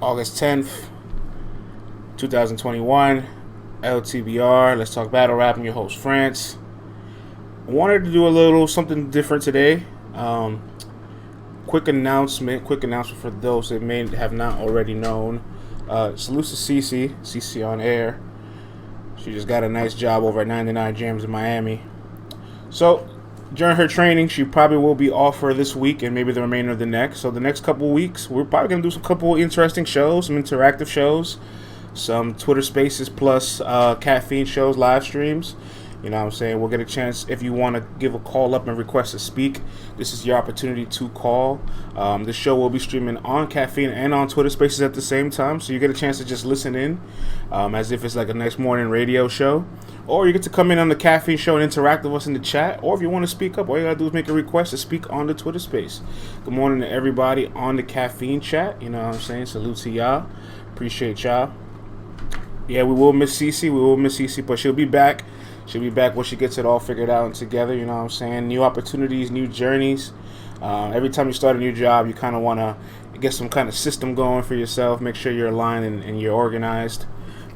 August 10th, 2021, LTBR. Let's talk battle rap. I'm your host, France. I wanted to do a little something different today. Quick announcement for those that may have not already known. Salute to Cece on air. She just got a nice job over at 99 Jams in Miami. So, during her training, she probably will be off for this week and maybe the remainder of the next. So the next couple of weeks, we're probably going to do some couple of interesting shows, some interactive shows, some Twitter Spaces plus caffeine shows, live streams. You know what I'm saying? We'll get a chance if you want to give a call up and request to speak. This is your opportunity to call. The show will be streaming on Caffeine and on Twitter Spaces at the same time, so you get a chance to just listen in as if it's like a nice morning radio show. Or you get to come in on the Caffeine show and interact with us in the chat. Or if you want to speak up, all you got to do is make a request to speak on the Twitter Space. Good morning to everybody on the Caffeine chat. You know what I'm saying? Salute to y'all. Appreciate y'all. Yeah, we will miss Cece, but she'll be back. She'll be back when she gets it all figured out and together, you know what I'm saying? New opportunities, new journeys. Every time you start a new job, you kind of want to get some kind of system going for yourself, make sure you're aligned and you're organized.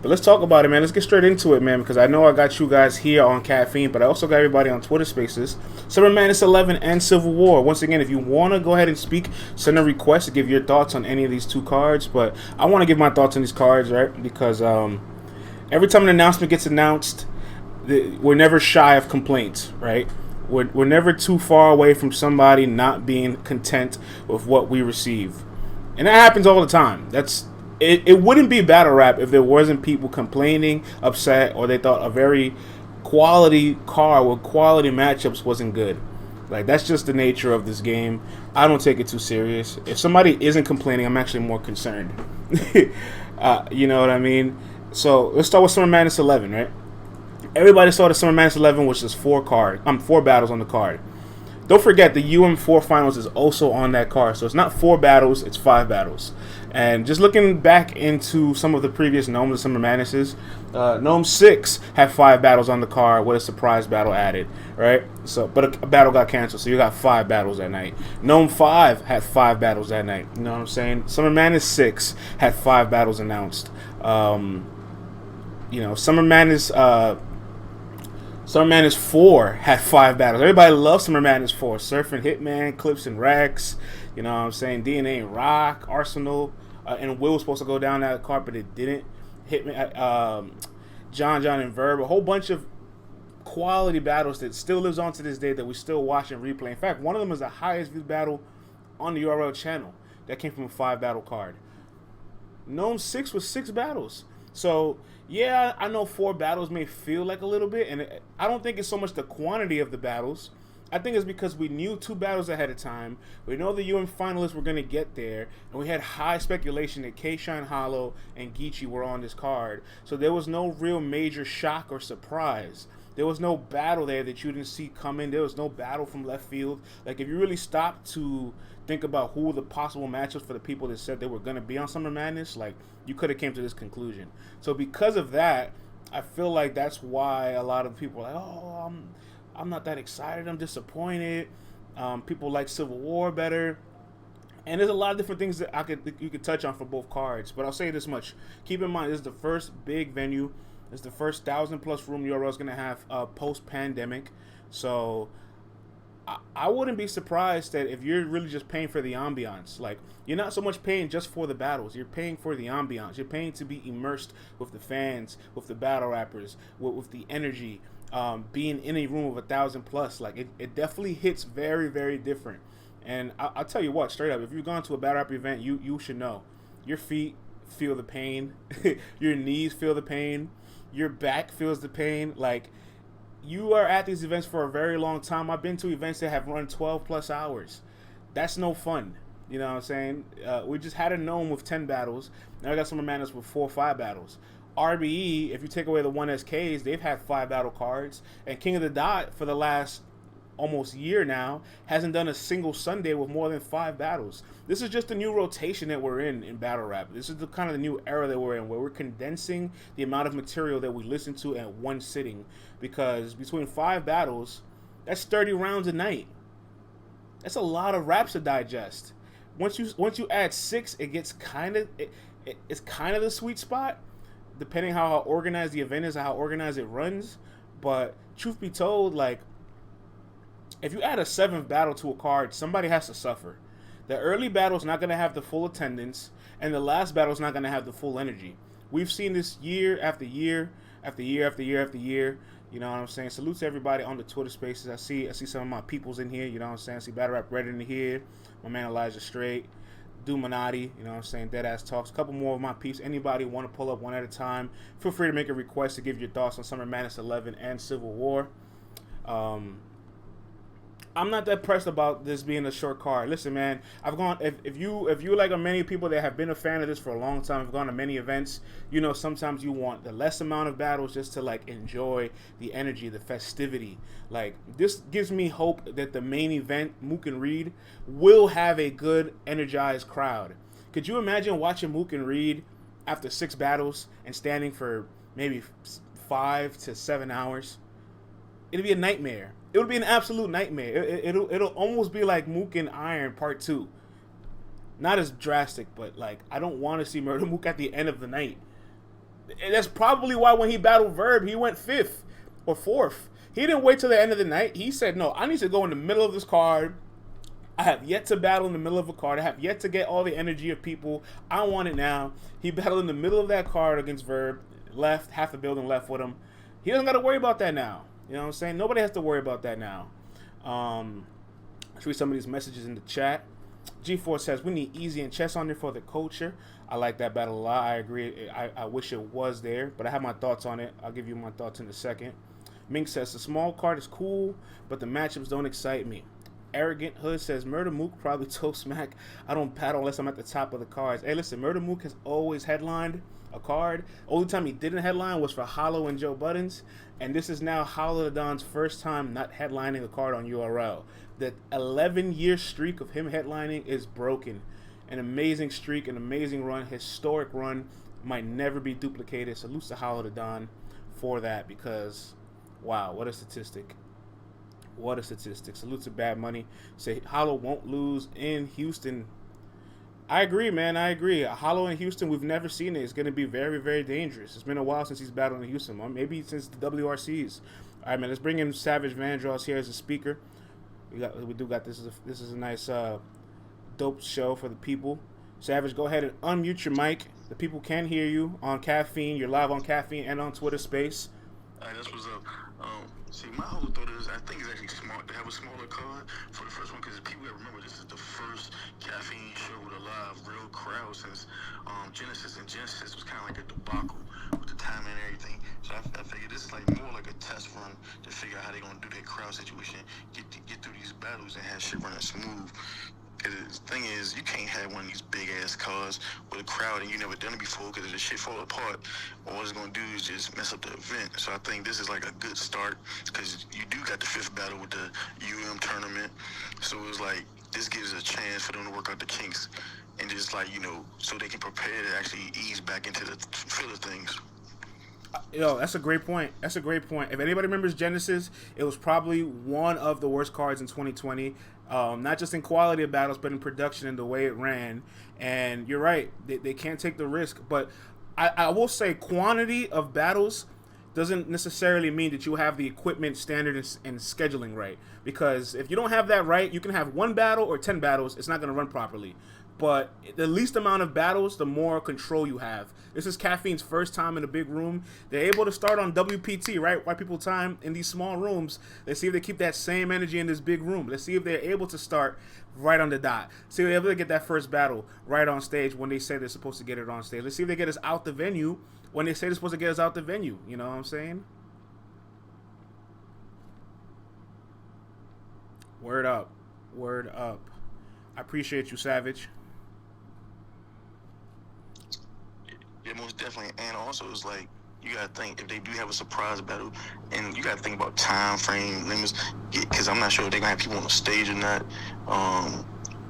But let's talk about it, man. Let's get straight into it, man, because I know I got you guys here on Caffeine, but I also got everybody on Twitter Spaces. Summer Madness 11 and Civil War. Once again, if you want to go ahead and speak, send a request to give your thoughts on any of these two cards. But I want to give my thoughts on these cards, right? Because every time an announcement gets announced, we're never shy of complaints, right? We're never too far away from somebody not being content with what we receive. And that happens all the time. It wouldn't be battle rap if there wasn't people complaining, upset, or they thought a very quality card with quality matchups wasn't good. Like, that's just the nature of this game. I don't take it too serious. If somebody isn't complaining, I'm actually more concerned. You know what I mean? So let's start with Summer Madness 11, right? Everybody saw the Summer Madness 11, which is four battles on the card. Don't forget, the UM4 Finals is also on that card. So it's not 4 battles, it's 5 battles. And just looking back into some of the previous Gnomes of Summer Madnesses, Gnome 6 had 5 battles on the card with a surprise battle added, right? So, but a battle got canceled, so you got 5 battles that night. Gnome 5 had 5 battles that night. You know what I'm saying? Summer Madness 6 had 5 battles announced. Summer Madness 4 had 5 battles. Everybody loves Summer Madness 4. Surfing Hitman, Clips and Rex, you know what I'm saying? DNA and Rock, Arsenal, and Will was supposed to go down that card, but it didn't. Hitman, John and Verb, a whole bunch of quality battles that still lives on to this day that we still watch and replay. In fact, one of them is the highest viewed battle on the URL channel that came from a 5 battle card. Gnome 6 was 6 battles. So, yeah, I know 4 battles may feel like a little bit, and I don't think it's so much the quantity of the battles. I think it's because we knew 2 battles ahead of time. We know the UM finalists were going to get there, and we had high speculation that K-Shine Hollow and Geechee were on this card. So there was no real major shock or surprise. There was no battle there that you didn't see coming. There was no battle from left field. Like, if you really stopped to think about who the possible matchups for the people that said they were going to be on Summer Madness, like, you could have came to this conclusion. So because of that, I feel like that's why a lot of people are like, oh, I'm not that excited. I'm disappointed. People like Civil War better. And there's a lot of different things that you could touch on for both cards. But I'll say this much. Keep in mind, this is the first big venue. It's the first 1,000+ room URL is going to have post-pandemic. So I wouldn't be surprised that if you're really just paying for the ambiance. Like, you're not so much paying just for the battles. You're paying for the ambiance. You're paying to be immersed with the fans, with the battle rappers, with the energy. Being in a room of 1,000+, like, it definitely hits very, very different. And I'll tell you what, straight up, if you've gone to a battle rap event, you should know. Your feet feel the pain. Your knees feel the pain. Your back feels the pain. Like, you are at these events for a very long time. I've been to events that have run 12+ hours. That's no fun. You know what I'm saying? We just had a Gnome with 10 battles. Now I got Summer Madness with 4 or 5 battles. RBE, if you take away the 1SKs, they've had 5 battle cards. And King of the Dot, for the last almost year now, hasn't done a single Sunday with more than 5 battles. This is just the new rotation that we're in battle rap. This is the kind of the new era that we're in, where we're condensing the amount of material that we listen to at one sitting. Because between 5 battles, that's 30 rounds a night. That's a lot of raps to digest. Once you add 6, it gets kind of it's kind of the sweet spot, depending how organized the event is and how organized it runs. But truth be told, like if you add a seventh battle to a card, somebody has to suffer. The early battle is not going to have the full attendance, and the last battle is not going to have the full energy. We've seen this year after year after year after year after year. You know what I'm saying? Salute to everybody on the Twitter Spaces. I see some of my peoples in here. You know what I'm saying? I see Battle Rap Red in here. My man Elijah Straight, Duminati. You know what I'm saying? Dead Ass Talks. A couple more of my peeps. Anybody want to pull up one at a time? Feel free to make a request to give your thoughts on Summer Madness 11 and Civil War. I'm not that pressed about this being a short card. Listen, man, I've gone. If you like many people that have been a fan of this for a long time, I've gone to many events. You know, sometimes you want the less amount of battles just to like enjoy the energy, the festivity. Like this gives me hope that the main event, Mook and Reed, will have a good, energized crowd. Could you imagine watching Mook and Reed after 6 battles and standing for maybe 5 to 7 hours? It'd be a nightmare. It would be an absolute nightmare. It'll almost be like Mook and Iron Part 2. Not as drastic, but like I don't want to see Murder Mook at the end of the night. And that's probably why when he battled Verb, he went 5th or 4th. He didn't wait till the end of the night. He said, no, I need to go in the middle of this card. I have yet to battle in the middle of a card. I have yet to get all the energy of people. I want it now. He battled in the middle of that card against Verb. Left, half the building left with him. He doesn't got to worry about that now. You know what I'm saying? Nobody has to worry about that now. I'll read some of these messages in the chat. G4 says, we need Easy and Chess on there for the culture. I like that battle a lot. I agree. I wish it was there, but I have my thoughts on it. I'll give you my thoughts in a second. Mink says, the small card is cool, but the matchups don't excite me. Arrogant Hood says, Murder Mook probably told Smack, I don't battle unless I'm at the top of the cards. Hey, listen, Murder Mook has always headlined a card. Only time he didn't headline was for Hollow and Joe Buttons, and this is now Hollow the Don's first time not headlining a card on URL. The 11-year streak of him headlining is broken. An amazing streak, an amazing run, historic run, might never be duplicated. Salutes to Hollow the Don for that because, wow, what a statistic. What a statistic. Salute to Bad Money. Say Hollow won't lose in Houston. I agree, man. I agree. Hollow in Houston, we've never seen it. It's going to be very, very dangerous. It's been a while since he's battled in Houston. Maybe since the WRCs. All right, man. Let's bring in Savage Vandross here as a speaker. We do got this. This is a nice, dope show for the people. Savage, go ahead and unmute your mic. The people can hear you on Caffeine. You're live on Caffeine and on Twitter Space. All right, that's what's up. See, my whole thought is, I think it's actually smart to have a smaller card for the first one, because people gotta remember this is the first Caffeine show with a live real crowd since Genesis, and Genesis was kind of like a debacle with the timing and everything. So I figured this is like more like a test run to figure out how they're gonna do that crowd situation, get through these battles and have shit running smooth. Because the thing is, you can't have one of these big ass cars with a crowd and you never done it before, because if the shit fall apart, all it's gonna do is just mess up the event. So I think this is like a good start, because you do got the 5th battle with the tournament. So it was like, this gives a chance for them to work out the kinks and just like, so they can prepare to actually ease back into the feel of things. Yo, that's a great point. That's a great point. If anybody remembers Genesis, it was probably one of the worst cards in 2020. Not just in quality of battles, but in production and the way it ran. And you're right. They can't take the risk. But I will say quantity of battles doesn't necessarily mean that you have the equipment standard and scheduling right. Because if you don't have that right, you can have 1 battle or 10 battles. It's not going to run properly. But the least amount of battles, the more control you have. This is Caffeine's first time in a big room. They're able to start on WPT, right? White people time in these small rooms. Let's see if they keep that same energy in this big room. Let's see if they're able to start right on the dot. See if they're able to get that first battle right on stage when they say they're supposed to get it on stage. Let's see if they get us out the venue when they say they're supposed to get us out the venue. You know what I'm saying? Word up. Word up. I appreciate you, Savage. Yeah, most definitely. And also, it's like, you gotta think, if they do have a surprise battle, and you gotta think about time frame limits, because I'm not sure if they're gonna have people on the stage or not.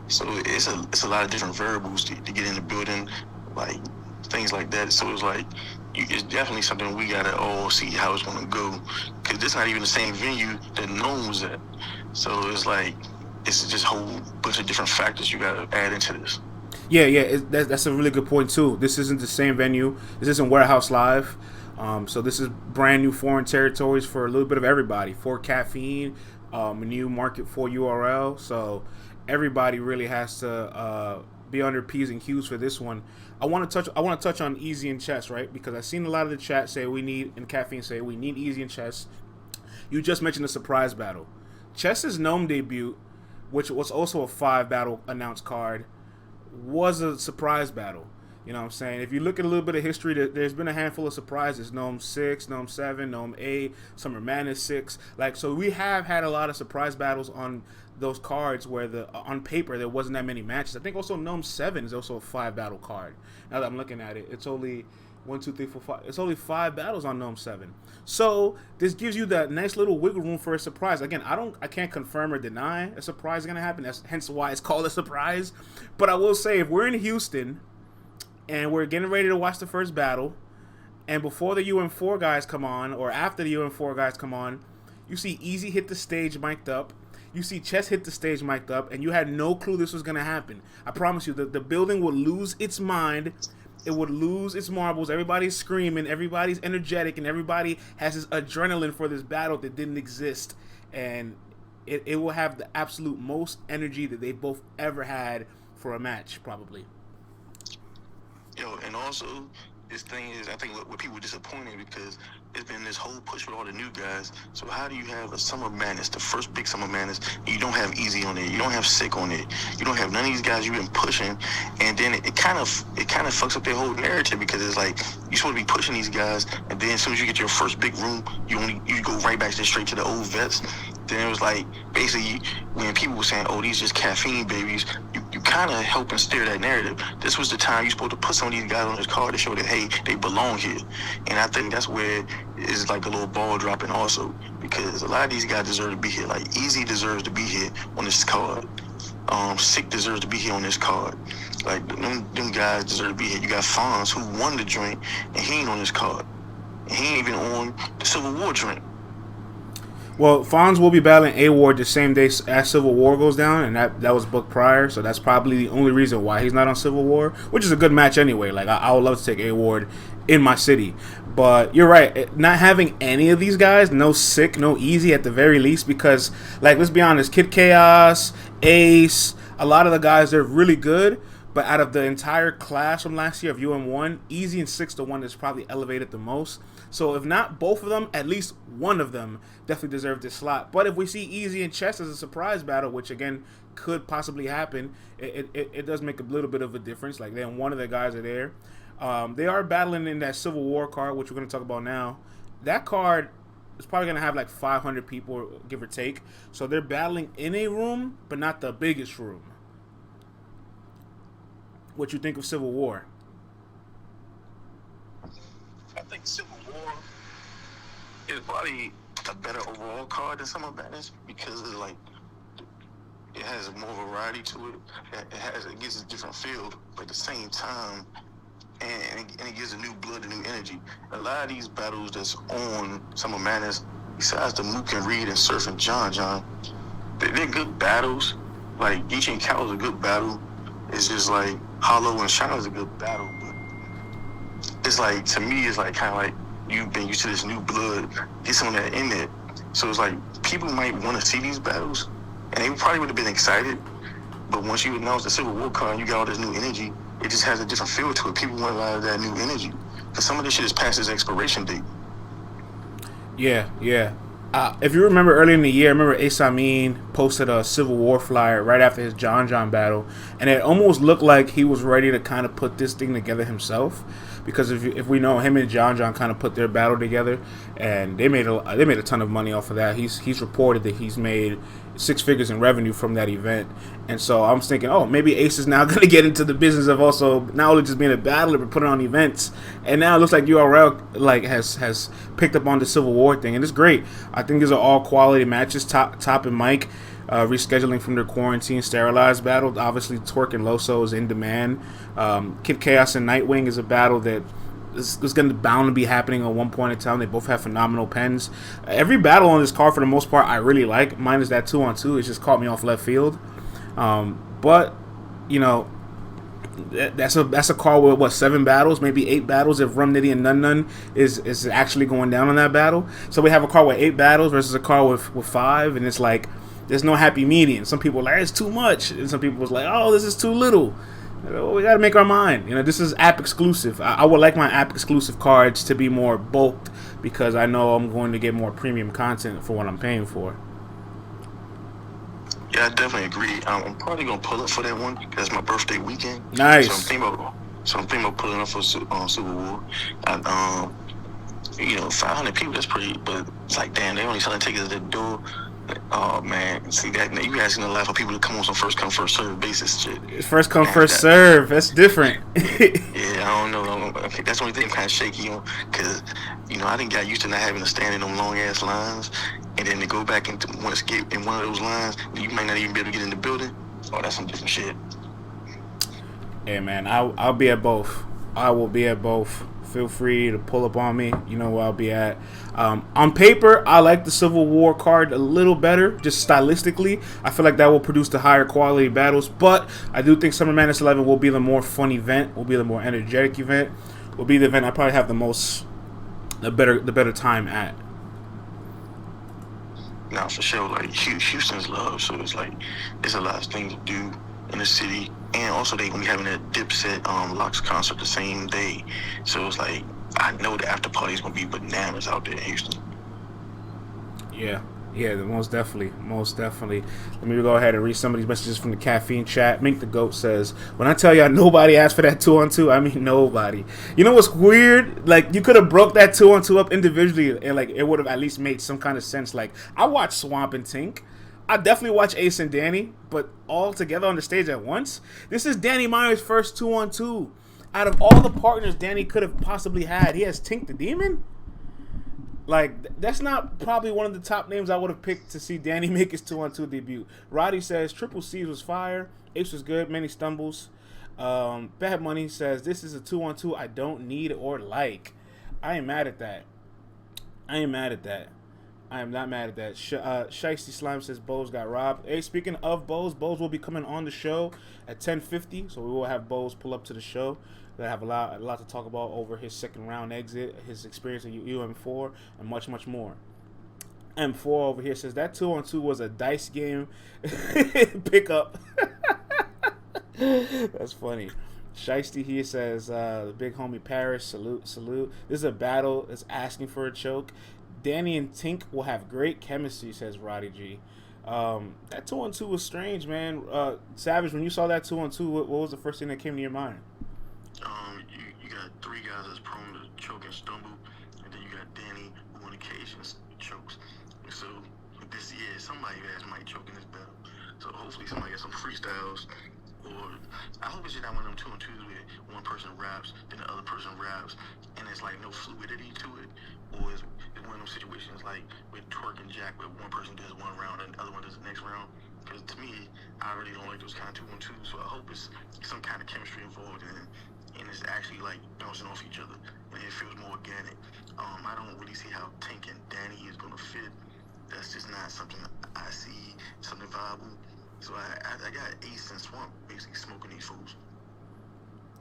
So it's a lot of different variables to get in the building, like things like that. So it's like, it's definitely something we gotta all see how it's gonna go, because this not even the same venue that Gnome was at. So it's like, it's just a whole bunch of different factors you gotta add into this. Yeah, yeah, that's a really good point too. This isn't the same venue. This isn't Warehouse Live. So this is brand new foreign territories for a little bit of everybody. For Caffeine, a new market for URL. So everybody really has to be under P's and Q's for this one. I want to touch on Easy and Chess, right? Because I've seen a lot of the chat say we need, and Caffeine say we need Easy and Chess. You just mentioned the surprise battle. Chess's Gnome debut, which was also a 5 battle announced card, was a surprise battle. You know what I'm saying? If you look at a little bit of history, there's been a handful of surprises. Gnome 6, Gnome 7, Gnome 8, Summer Madness 6. Like, so we have had a lot of surprise battles on those cards where on paper there wasn't that many matches. I think also Gnome 7 is also a 5 battle card. Now that I'm looking at it, it's only 1, 2, 3, 4, 5. It's only 5 battles on Gnome 7. So this gives you that nice little wiggle room for a surprise. Again, I can't confirm or deny a surprise is gonna happen. That's hence why it's called a surprise. But I will say, if we're in Houston and we're getting ready to watch the first battle, and before the UM4 guys come on, or after the UM4 guys come on, you see Easy hit the stage mic'd up. You see Chess hit the stage mic'd up, and you had no clue this was gonna happen. I promise you, the building would lose its mind. It would lose its marbles. Everybody's screaming. Everybody's energetic, and everybody has this adrenaline for this battle that didn't exist. And it will have the absolute most energy that they both ever had for a match, probably. Yo, and also, this thing is, I think what people are disappointed because it's been this whole push with all the new guys. So how do you have a Summer Madness, the first big Summer Madness, and you don't have Easy on it, you don't have Sick on it, you don't have none of these guys you've been pushing, and then it kind of fucks up their whole narrative because it's like you're supposed to be pushing these guys, and then as soon as you get your first big room, you go right back straight to the old vets. Then it was like basically when people were saying, "Oh, these just caffeine babies," you kind of help and steer that narrative. This was the time you're supposed to put some of these guys on this card to show that hey, they belong here. And I think that's where it's like a little ball dropping also because a lot of these guys deserve to be here. Like Easy deserves to be here on this card. Sick deserves to be here on this card. Like them guys deserve to be here. You got Fonz who won the joint and he ain't on this card. And he ain't even on the Civil War joint. Well, Fonz will be battling A-Ward the same day as Civil War goes down, and that was booked prior, so that's probably the only reason why he's not on Civil War, which is a good match anyway. Like, I would love to take A-Ward in my city. But you're right, not having any of these guys, no Sick, no Easy at the very least, because, like, let's be honest, Kid Chaos, Ace, a lot of the guys, they're really good, but out of the entire class from last year of UM1, Easy and Sick's the one that's probably elevated the most. So if not both of them, at least one of them definitely deserve this slot. But if we see Easy and Chess as a surprise battle, which again could possibly happen, it does make a little bit of a difference. Like then one of the guys are there. They are battling in that Civil War card, which we're going to talk about now. That card is probably going to have like 500 people, give or take. So they're battling in a room, but not the biggest room. What you think of Civil War? I think Civil War is probably a better overall card than Summer Madness because it's like it has more variety to it. It gives a different feel, but at the same time, and it gives a new blood, a new energy. A lot of these battles that's on Summer Madness, besides the Mook and Reed and Surf and John, they're good battles. Like Geechee and Cow is a good battle. It's just like Hollow and Shine is a good battle, but it's like, to me, it's like kind of like you've been used to this new blood, get some of that in there. So it's like people might want to see these battles, and they probably would have been excited. But once you announce the Civil War card and you got all this new energy, it just has a different feel to it. People want a lot of that new energy because some of this shit is past its expiration date. Yeah. If you remember earlier in the year, I remember Ace Amin posted a Civil War flyer right after his John battle, and it almost looked like he was ready to kind of put this thing together himself. Because if we know, him and John kind of put their battle together, and they made a ton of money off of that. He's reported that he's made 6 figures in revenue from that event, and so I'm thinking, oh, maybe Ace is now going to get into the business of also not only just being a battler but putting on events. And now it looks like URL like has picked up on the Civil War thing, and it's great. I think these are all quality matches. Top and Mike. Rescheduling from their quarantine sterilized battle. Obviously, Twerk and Loso is in demand. Kid Chaos and Nightwing is a battle that is going to bound to be happening at one point in time. They both have phenomenal pens. Every battle on this card, for the most part, I really like. Minus that 2-on-2, it just caught me off left field. But you know, That's a card with what, 7 battles, maybe 8 battles if Rum Nitty and Nun Nun is actually going down on that battle. So we have a card with 8 battles versus a card with 5, and it's like there's no happy median. Some people are like, it's too much, and some people was like, oh, this is too little. We gotta make our mind. This is app exclusive. I would like my app exclusive cards to be more bulked because I know I'm going to get more premium content for what I'm paying for. Yeah, I definitely agree. I'm probably gonna pull up for that one. That's my birthday weekend. Nice. So I'm thinking about pulling up for Super War. 500 people. That's pretty. But it's like, damn, they only selling tickets at the door. Oh man, see that? You asking a lot for people to come on some first come first serve basis shit. First come first serve. That's different. Yeah, I don't know. That's the only thing I'm kind of shaky on, because I didn't got used to not having to stand in them long ass lines, and then to go back into once get in one of those lines, you might not even be able to get in the building. Oh, that's some different shit. Hey man, I'll be at both. I will be at both. Feel free to pull up on me. You know where I'll be at. On paper, I like the Civil War card a little better, just stylistically. I feel like that will produce the higher quality battles, but I do think Summer Madness 11 will be the more fun event, will be the more energetic event, will be the event I probably have the better time at. Now, for sure, like Houston's love, so it's like there's a lot of things to do in the city, and also they gonna be having a Dipset Locks concert the same day, so it's like I know the after party is gonna be bananas out there in Houston. Yeah, most definitely. Let me go ahead and read some of these messages from the caffeine chat. Mink the Goat says, when I tell y'all nobody asked for that 2-on-2, I mean nobody. You know what's weird? Like, you could have broke that 2-on-2 up individually, and like it would have at least made some kind of sense. Like, I watched Swamp and Tink. I definitely watch Ace and Danny, but all together on the stage at once. This is Danny Meyer's first 2-on-2. Out of all the partners Danny could have possibly had, he has Tink the Demon? Like, that's not probably one of the top names I would have picked to see Danny make his 2-on-2 debut. Roddy says, Triple C's was fire. Ace was good. Many stumbles. Bad Money says, this is a 2-on-2 I don't need or like. I ain't mad at that. I am not mad at that. Shiesty Slime says Bose got robbed. Hey, speaking of Bose will be coming on the show at 10:50, so we will have Bose pull up to the show. We'll have a lot to talk about over his second round exit, his experience at UM4, and much, much more. M4 over here says that 2-on-2 was a dice game pickup. That's funny. Shiesty here says the big homie Paris, salute. This is a battle. It's asking for a choke. Danny and Tink will have great chemistry, says Roddy G. That 2-on-2 was strange, man. Savage, when you saw that 2-on-2, what was the first thing that came to your mind? You got 3 guys that's prone to choke and stumble, and then you got Danny, who on occasions chokes. So this year, somebody might choke in this battle. So hopefully somebody got some freestyles, or I hope it's not one of them 2-on-2s where one person raps, then the other person raps, and it's like no fluidity to it, or it's one of those situations like with Twerk and Jack, where one person does one round and the other one does the next round. Because to me, I really don't like those kind of 2-on-2s, so I hope it's some kind of chemistry involved and it's actually like bouncing off each other and it feels more organic. I don't really see how Tink and Danny is gonna fit. That's just not something I see something viable. So I got Ace and Swamp basically smoking these fools.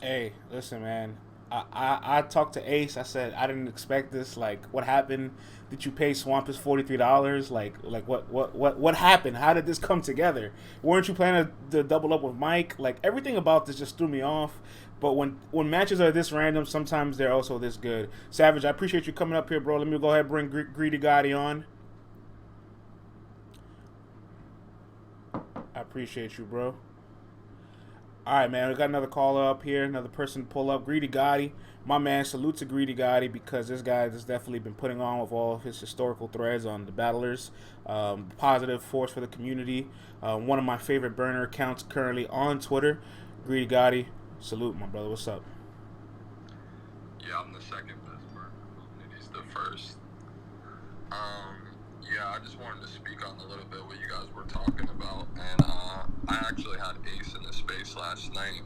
Hey, listen, man. I talked to Ace. I said I didn't expect this. Like, what happened? Did you pay Swamp his $43? Like what happened? How did this come together? Weren't you planning to double up with Mike? Like, everything about this just threw me off. But when matches are this random, sometimes they're also this good. Savage, I appreciate you coming up here, bro. Let me go ahead and bring Greedy Gotti on. I appreciate you, bro. All right, man. We got another caller up here, another person to pull up. Greedy Gotti, my man. Salute to Greedy Gotti, because this guy has definitely been putting on with all of his historical threads on the battlers. Positive force for the community. One of my favorite burner accounts currently on Twitter. Greedy Gotti, salute, my brother. What's up? Yeah, I'm the second best burner. He's the first. Yeah, I just wanted to speak on a little bit what you guys were talking about, and I actually had Ace in the space last night,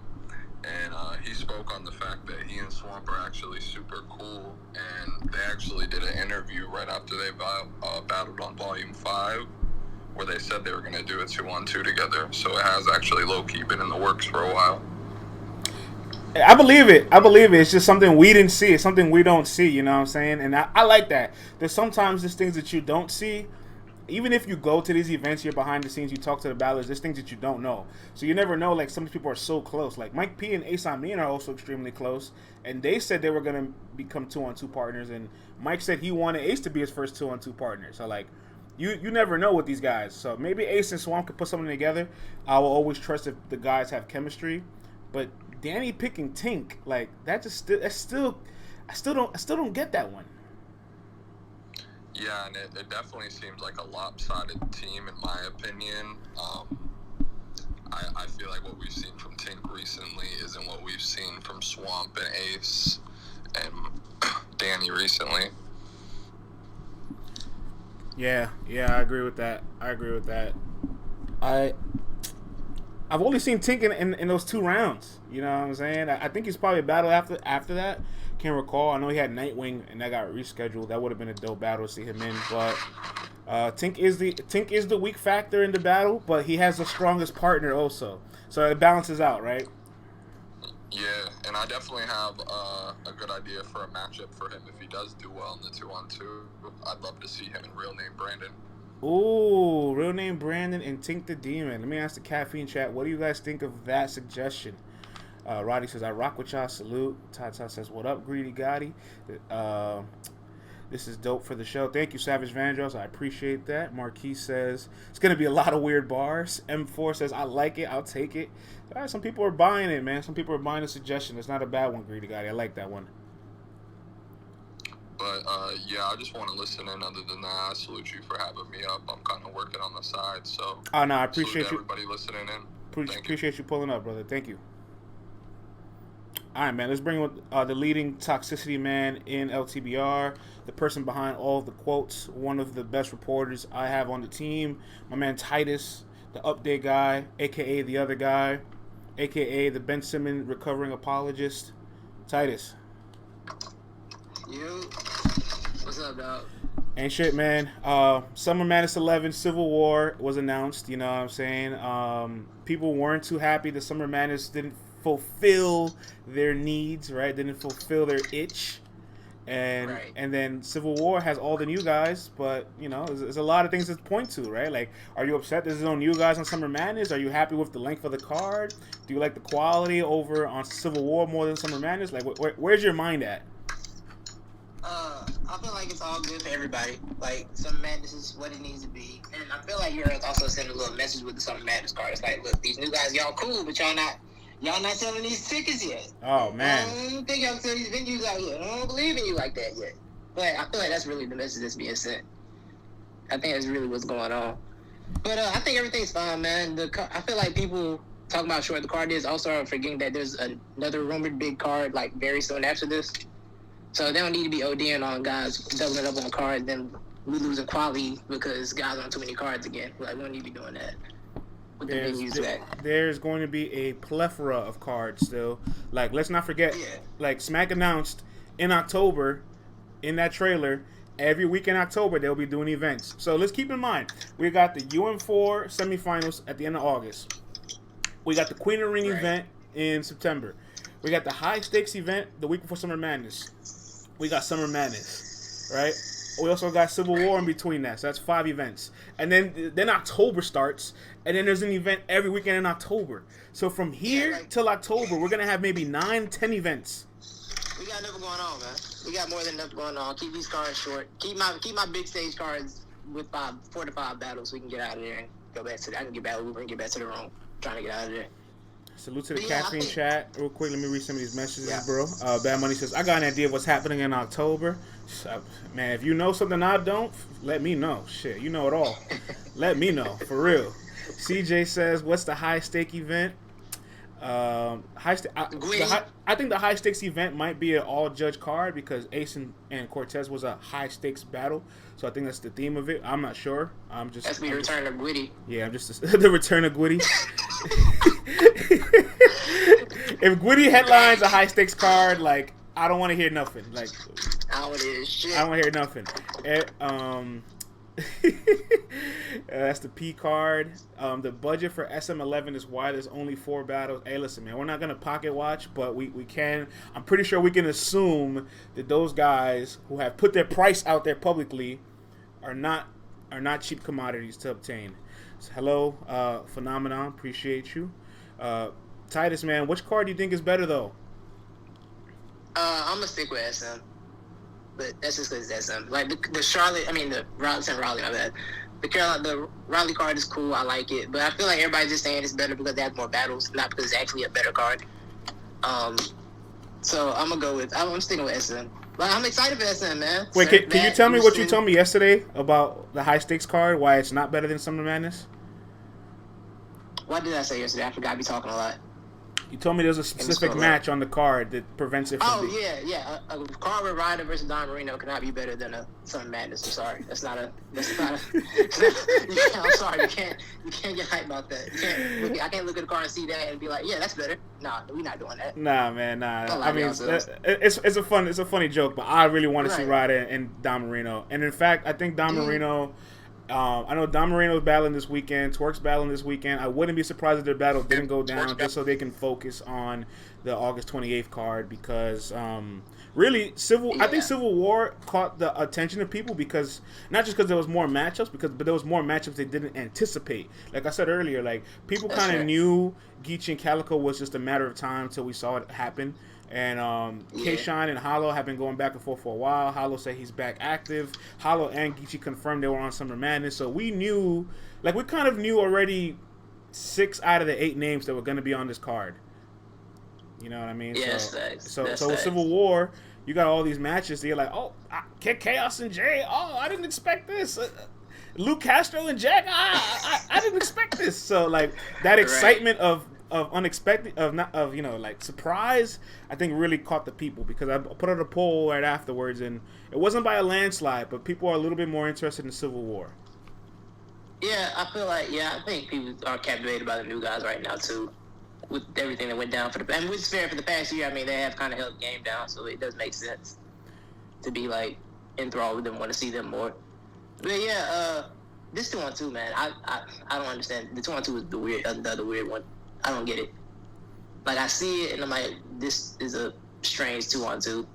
and he spoke on the fact that he and Swamp are actually super cool, and they actually did an interview right after they battled on Volume 5, where they said they were going to do a 2-on-2 together, so it has actually low-key been in the works for a while. I believe it. I believe it. It's just something we didn't see. It's something we don't see. You know what I'm saying? And I like that. There's sometimes there's things that you don't see. Even if you go to these events, you're behind the scenes, you talk to the battlers, there's things that you don't know. So you never know, like, some of these people are so close. Like, Mike P and Ace Amin are also extremely close. And they said they were going to become 2-on-2 partners. And Mike said he wanted Ace to be his first 2-on-2 partner. So, like, you never know with these guys. So maybe Ace and Swamp could put something together. I will always trust if the guys have chemistry. But Danny picking Tink, like, I still don't get that one. Yeah, and it definitely seems like a lopsided team, in my opinion. I feel like what we've seen from Tink recently isn't what we've seen from Swamp and Ace and Danny recently. Yeah, I agree with that. I've only seen Tink in those 2 rounds. You know what I'm saying? I think he's probably a battle after that. Can't recall. I know he had Nightwing and that got rescheduled. That would have been a dope battle to see him in. But Tink is the weak factor in the battle, but he has the strongest partner also. So it balances out, right? Yeah, and I definitely have a good idea for a matchup for him if he does do well in the 2-on-2. I'd love to see him in Real Name Brandon. Ooh, Real Name Brandon and Tink the Demon. Let me ask the caffeine chat. What do you guys think of that suggestion? Roddy says, I rock with y'all. Salute. Tata says, what up, Greedy Gotti? This is dope for the show. Thank you, Savage Vandross. I appreciate that. Marquis says, it's going to be a lot of weird bars. M4 says, I like it. I'll take it. All right, some people are buying it, man. Some people are buying the suggestion. It's not a bad one, Greedy Gotti. I like that one. But, yeah, I just want to listen in. Other than that, I salute you for having me up. I'm kind of working on the side, so. Oh, no, I appreciate you. Everybody listening in. Appreciate you pulling up, brother. Thank you. All right, man, let's bring the leading toxicity man in LTBR, the person behind all of the quotes, one of the best reporters I have on the team, my man Titus, the update guy, a.k.a. the other guy, a.k.a. the Ben Simmons recovering apologist. Titus. Yo, what's up, dog? Ain't shit, man. Summer Madness 11 Civil War was announced, you know what I'm saying? People weren't too happy that Summer Madness didn't fulfill their needs, right? Didn't fulfill their itch. And then Civil War has all the new guys, but, you know, there's a lot of things to point to, right? Like, are you upset there's no new guys on Summer Madness? Are you happy with the length of the card? Do you like the quality over on Civil War more than Summer Madness? Like, where's your mind at? I feel like it's all good for everybody. Like, Summer Madness is what it needs to be. And I feel like you're also sending a little message with the Summer Madness card. It's like, look, these new guys, y'all cool, but y'all not selling these tickets yet. Oh, man. I don't think y'all selling these venues out yet. I don't believe in you like that yet. But I feel like that's really the message that's being sent. I think that's really what's going on. But I think everything's fine, man. I feel like people talking about short the card is also forgetting that there's another rumored big card, like, very soon after this. So they don't need to be ODing on guys doubling up on cards, then we losing quality because guys on too many cards again. Like, we don't need to be doing that. There's going to be a plethora of cards still. Like, let's not forget, like, Smack announced in October, in that trailer, every week in October they'll be doing events. So let's keep in mind, we got the UM4 semifinals at the end of August. We got the Queen of the Ring event in September. We got the high stakes event the week before Summer Madness. We got Summer Madness, right? We also got Civil War in between that, so that's 5 events. And then October starts, and then there's an event every weekend in October. So from here till October, we're going to have maybe 9, 10 events. We got enough going on, man. We got more than enough going on. Keep these cards short. Keep my big stage cards with 4 to 5 battles so we can get out of there and go back to I can get back Uber and get back to the room. Trying to get out of there. Salute to the caffeine chat. Real quick, let me read some of these messages, bro. Bad Money says, I got an idea of what's happening in October. Man, if you know something I don't, let me know. Shit, you know it all. Let me know, for real. CJ says, what's the high stake event? I think the high stakes event might be an all judge card because Ace and Cortez was a high stakes battle, so I think that's the theme of it. I'm not sure. That's the return of Gwitty. Yeah, I'm just the return of Gwitty. If Gwitty headlines a high stakes card, like, I don't want to hear nothing. Like, I don't want to hear shit. I don't want to hear nothing. That's the P card. The budget for SM11 is why there's only 4 battles. Hey, listen, man, we're not gonna pocket watch, but we can. I'm pretty sure we can assume that those guys who have put their price out there publicly are not cheap commodities to obtain. So, hello, Phenomenon. Appreciate you, Titus, man. Which card do you think is better though? I'm gonna stick with SM. But that's just because it's SM. Like the Charlotte, I mean the Raleigh, my bad. The Raleigh card is cool. I like it, but I feel like everybody's just saying it's better because they have more battles, not because it's actually a better card. So I'm sticking with SM. But I'm excited for SM, man. Wait, can you tell me what you told me yesterday about the high stakes card? Why it's not better than Summer Madness? What did I say yesterday? I forgot. I be talking a lot. You told me there's a specific match on the card that prevents it from yeah. A card with Ryder versus Don Marino cannot be better than a Summer Madness. I'm sorry. That's not a I'm sorry. You can't get hyped about that. I can't look at the card and see that and be like, yeah, that's better. Nah, we're not doing that. Nah, man, nah. I mean, it's a funny joke, but I really want to see Ryder and Don Marino. And in fact, I think Don Marino. I know Don Marino's battling this weekend. Twerk's battling this weekend. I wouldn't be surprised if their battle didn't go down just so they can focus on the August 28th card because really I think Civil War caught the attention of people because not just because there was more matchups but there was more matchups they didn't anticipate. Like I said earlier, like people kind of knew Geechee and Calico was just a matter of time until we saw it happen. And K-Shine and Hollow have been going back and forth for a while. Hollow said he's back active. Hollow and Geechee confirmed they were on Summer Madness. So we knew, we kind of knew already 6 out of the 8 names that were going to be on this card. You know what I mean? Yeah, so with Civil War, you got all these matches. So you're like, oh, Chaos and Jay. Oh, I didn't expect this. Luke Castro and Jack. I didn't expect this. So that excitement of unexpected surprise, I think really caught the people because I put out a poll right afterwards and it wasn't by a landslide, but people are a little bit more interested in Civil War. Yeah, I feel like I think people are captivated by the new guys right now too, with everything that went down and which is fair for the past year. I mean, they have kind of held the game down, so it does make sense to be enthralled with them, want to see them more. But yeah, this 2-on-2, man, I don't understand. The 2-on-2 is the other weird one. I don't get it. I see it, and I'm like, this is a strange 2-on-2.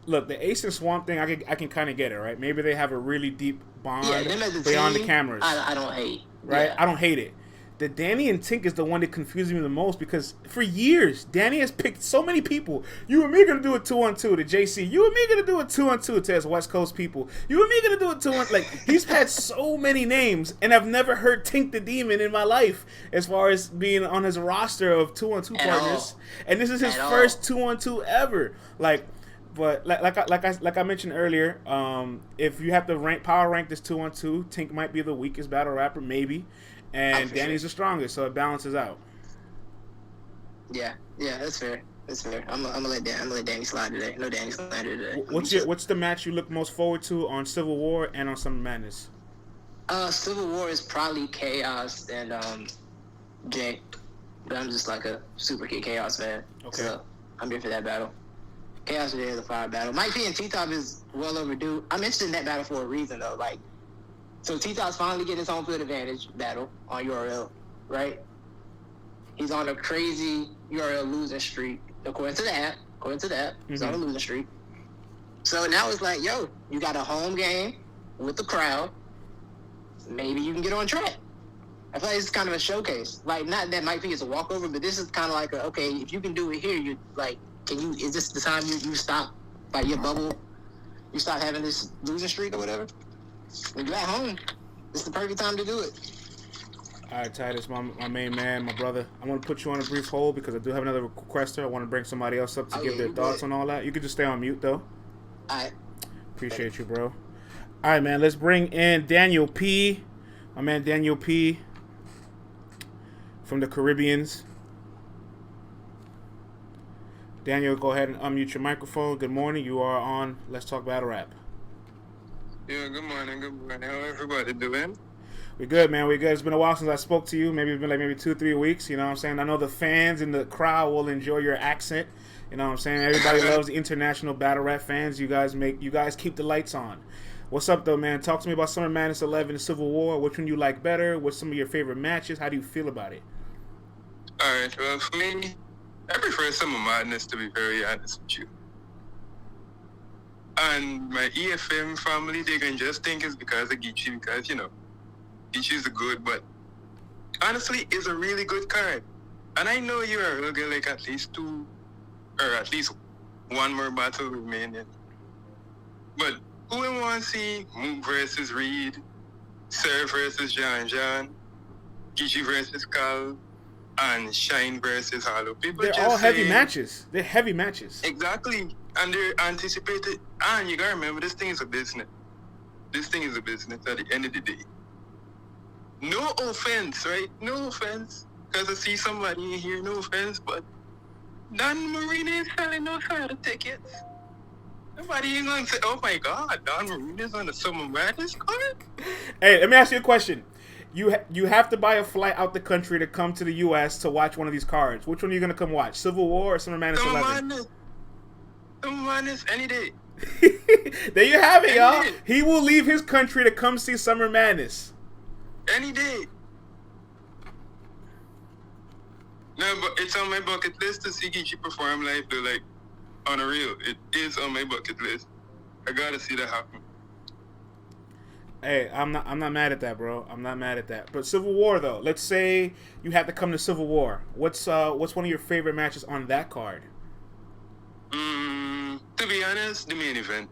Look, the Ace and Swamp thing, I can kind of get it, right? Maybe they have a really deep bond beyond the cameras. I don't hate. Right? Yeah. I don't hate it. The Danny and Tink is the one that confuses me the most because for years, Danny has picked so many people. You and me going to do a 2-on-2 to JC. You and me going to do a 2-on-2 to his West Coast people. You and me going to do a 2-on-2. He's had so many names, and I've never heard Tink the Demon in my life as far as being on his roster of 2-on-2 partners. And this is his first 2-on-2 ever. But like I mentioned earlier, if you have to power rank this 2-on-2, Tink might be the weakest battle rapper, maybe. And Danny's the strongest, so it balances out. Yeah, that's fair. That's fair. I'm gonna let Danny slide today. No Danny slide today. What's the match you look most forward to on Civil War and on Summer Madness? Civil War is probably Chaos and Jay, but I'm just a super kid Chaos fan. Okay. So I'm here for that battle. Chaos is a fire battle. Mike P and T-Top is well overdue. I'm interested in that battle for a reason though. So T-Top's finally getting his home field advantage battle on URL, right? He's on a crazy URL losing streak, according to the app. He's on a losing streak. So now it's yo, you got a home game with the crowd. Maybe you can get on track. I feel like it's kind of a showcase. Not that Mike P is a walkover, but this is kind of okay, if you can do it here, you is this the time you stop, your bubble, you stop having this losing streak or whatever? When you're at home, it's the perfect time to do it. All right, Titus, my main man, my brother. I'm going to put you on a brief hold because I do have another requester. I want to bring somebody else up to give their thoughts on all that. You can just stay on mute, though. All right. Appreciate you, bro. All right, man, let's bring in Daniel P. My man Daniel P. from the Caribbeans. Daniel, go ahead and unmute your microphone. Good morning. You are on Let's Talk Battle Rap. Yeah, good morning. How everybody doing? We're good, man. We're good. It's been a while since I spoke to you. Maybe it's been maybe 2-3 weeks. You know what I'm saying? I know the fans in the crowd will enjoy your accent. You know what I'm saying? Everybody loves the international battle rap fans. You guys keep the lights on. What's up, though, man? Talk to me about Summer Madness 11 and Civil War. Which one you like better? What's some of your favorite matches? How do you feel about it? All right, well, for me, I prefer Summer Madness, to be very honest with you. And my EFM family, they can just think it's because of Geechee, because, you know, Geechee's good, but honestly, it's a really good card. And I know you are going to get like at least 2 or at least 1 more battle remaining. But who would want to see Mook versus Reed, Surf versus John, Geechee versus Cal, and Shine versus Hollow? People They're just all heavy say- matches. They're heavy matches. Exactly. And they're anticipated. And you gotta remember, this thing is a business. This thing is a business at the end of the day. No offense, right? No offense. Because I see somebody in here, no offense, but Don Marina is selling those kind of tickets. Nobody ain't gonna say, oh my god, Don Marina's on the Summer Madness card? Hey, let me ask you a question. You have to buy a flight out the country to come to the U.S. to watch one of these cards. Which one are you going to come watch? Civil War or Summer Madness Summer 11? Madness. Summer Madness any day. There you have it, y'all. Any day. He will leave his country to come see Summer Madness. Any day. No, but it's on my bucket list to see Geechee perform live, though, like, on a real. It is on my bucket list. I gotta see that happen. Hey, I'm not mad at that, bro. I'm not mad at that. But Civil War, though. Let's say you have to come to Civil War. What's one of your favorite matches on that card? To be honest, the main event.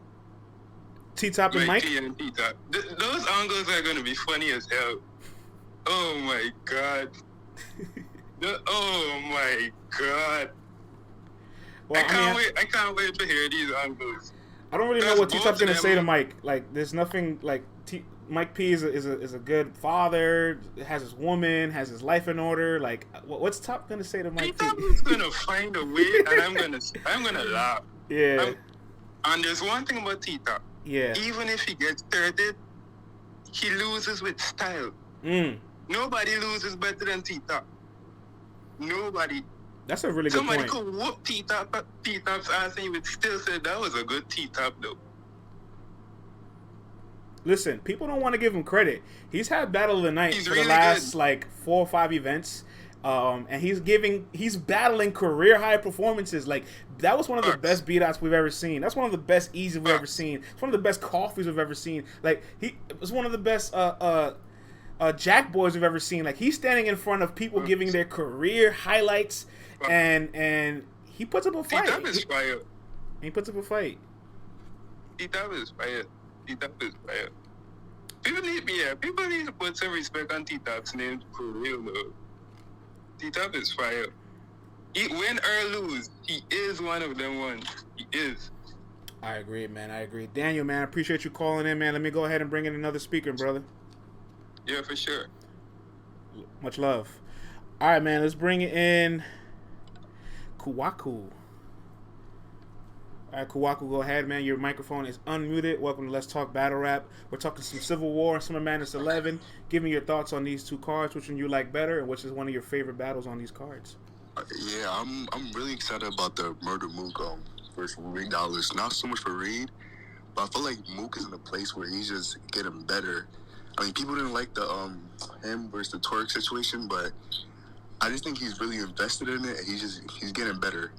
T-Top and Mike? T and T-Top. Those angles are gonna be funny as hell. Oh my god. Oh my god. Well, I can't wait to hear these angles. I don't really know Because what T-Top's both of gonna say to them- Mike. Like, there's nothing like Mike P is a good father. Has his woman, has his life in order. Like, what's Top gonna say to Mike P? T-Top is gonna find a way, and I'm gonna laugh. Yeah, And there's one thing about T-Top. yeah. Even if he gets thirded, he loses with style. Nobody loses better than T-Top. Nobody. That's a really good Somebody point. could whoop T-Top's ass and you would still say that was a good T-Top though. Listen, people don't want to give him credit. He's had Battle of the Night He's for really the last good. like 4 or 5 events. And he's battling career high performances. Like, that was one of the Facts. best beatouts we've ever seen. That's one of the best easy we've ever Facts. seen. It's one of the best coffees we've ever seen. Like, it was one of the best Jack Boys we've ever seen. Like, he's standing in front of people giving their career highlights, and he puts up a fight. T-Top is fire. He puts up a fight. T-Top is fire. T-Top is fire. People need to put some respect on T-Top's name for real though. T-Top is fire. He win or lose, he is one of them ones. He is. I agree, man. I agree. Daniel, man, I appreciate you calling in, man. Let me go ahead and bring in another speaker, brother. Yeah, for sure. Much love. All right, man. Let's bring in Kuwaku. All right, Kuwaku, go ahead, man. Your microphone is unmuted. Welcome to Let's Talk Battle Rap. We're talking some Civil War, Summer Madness 11. Give me your thoughts on these 2 cards. Which one you like better, and which is one of your favorite battles on these cards? Yeah, I'm really excited about the Murder Mook versus Reed Dollars. Not so much for Reed, but I feel like Mook is in a place where he's just getting better. I mean, people didn't like the him versus the Torque situation, but I just think he's really invested in it, and he's getting better.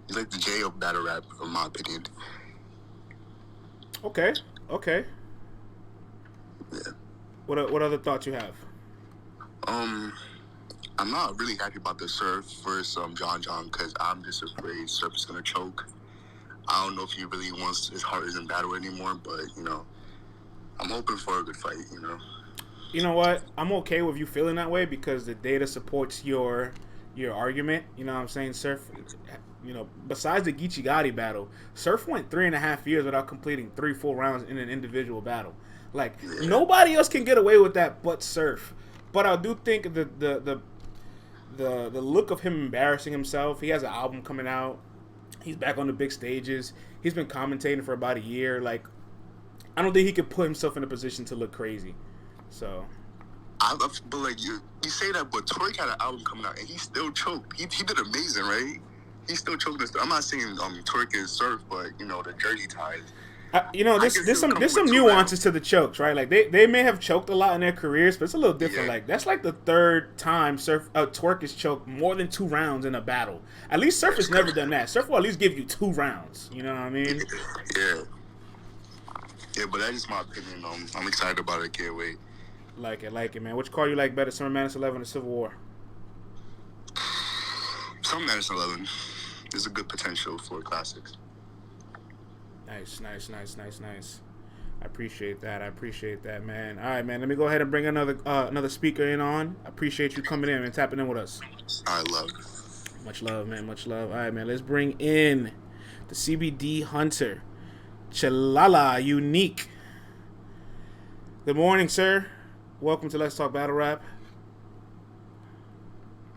He's like the J of battle rap, in my opinion. Okay. Yeah. What other thoughts you have? I'm not really happy about the Surf versus John because I'm just afraid Surf is gonna choke. I don't know if he really wants his heart isn't battle anymore, but I'm hoping for a good fight. You know what? I'm okay with you feeling that way because the data supports your argument. You know what I'm saying? Surf, besides the Geechee Gotti battle, Surf went 3.5 years without completing 3 full rounds in an individual battle. Like, nobody else can get away with that but Surf. But I do think the look of him embarrassing himself. He has an album coming out. He's back on the big stages. He's been commentating for about a year. Like, I don't think he could put himself in a position to look crazy. So, but like you say that, but Torque had an album coming out and he still choked. He did amazing, right? He still choked. I'm not saying Torque is Surf, but the Jersey ties. You know, I can there's still some come there's with some 2 nuances rounds. to the chokes, right? Like they may have choked a lot in their careers, but it's a little different. Yeah. Like that's like the third time Twerk has choked more than 2 rounds in a battle. At least Surf has never done that. Surf will at least give you 2 rounds. You know what I mean? Yeah. Yeah, but that's just my opinion. I'm excited about it. Can't wait. Like it, man. Which card you like better, Summer Madness 11 or Civil War? Some Madison 11. There's a good potential for classics. Nice. I appreciate that, man. All right, man. Let me go ahead and bring another speaker in on. I appreciate you coming in and tapping in with us. I love. Much love, man. Much love. All right, man. Let's bring in the CBD Hunter, Chalala Unique. Good morning, sir. Welcome to Let's Talk Battle Rap.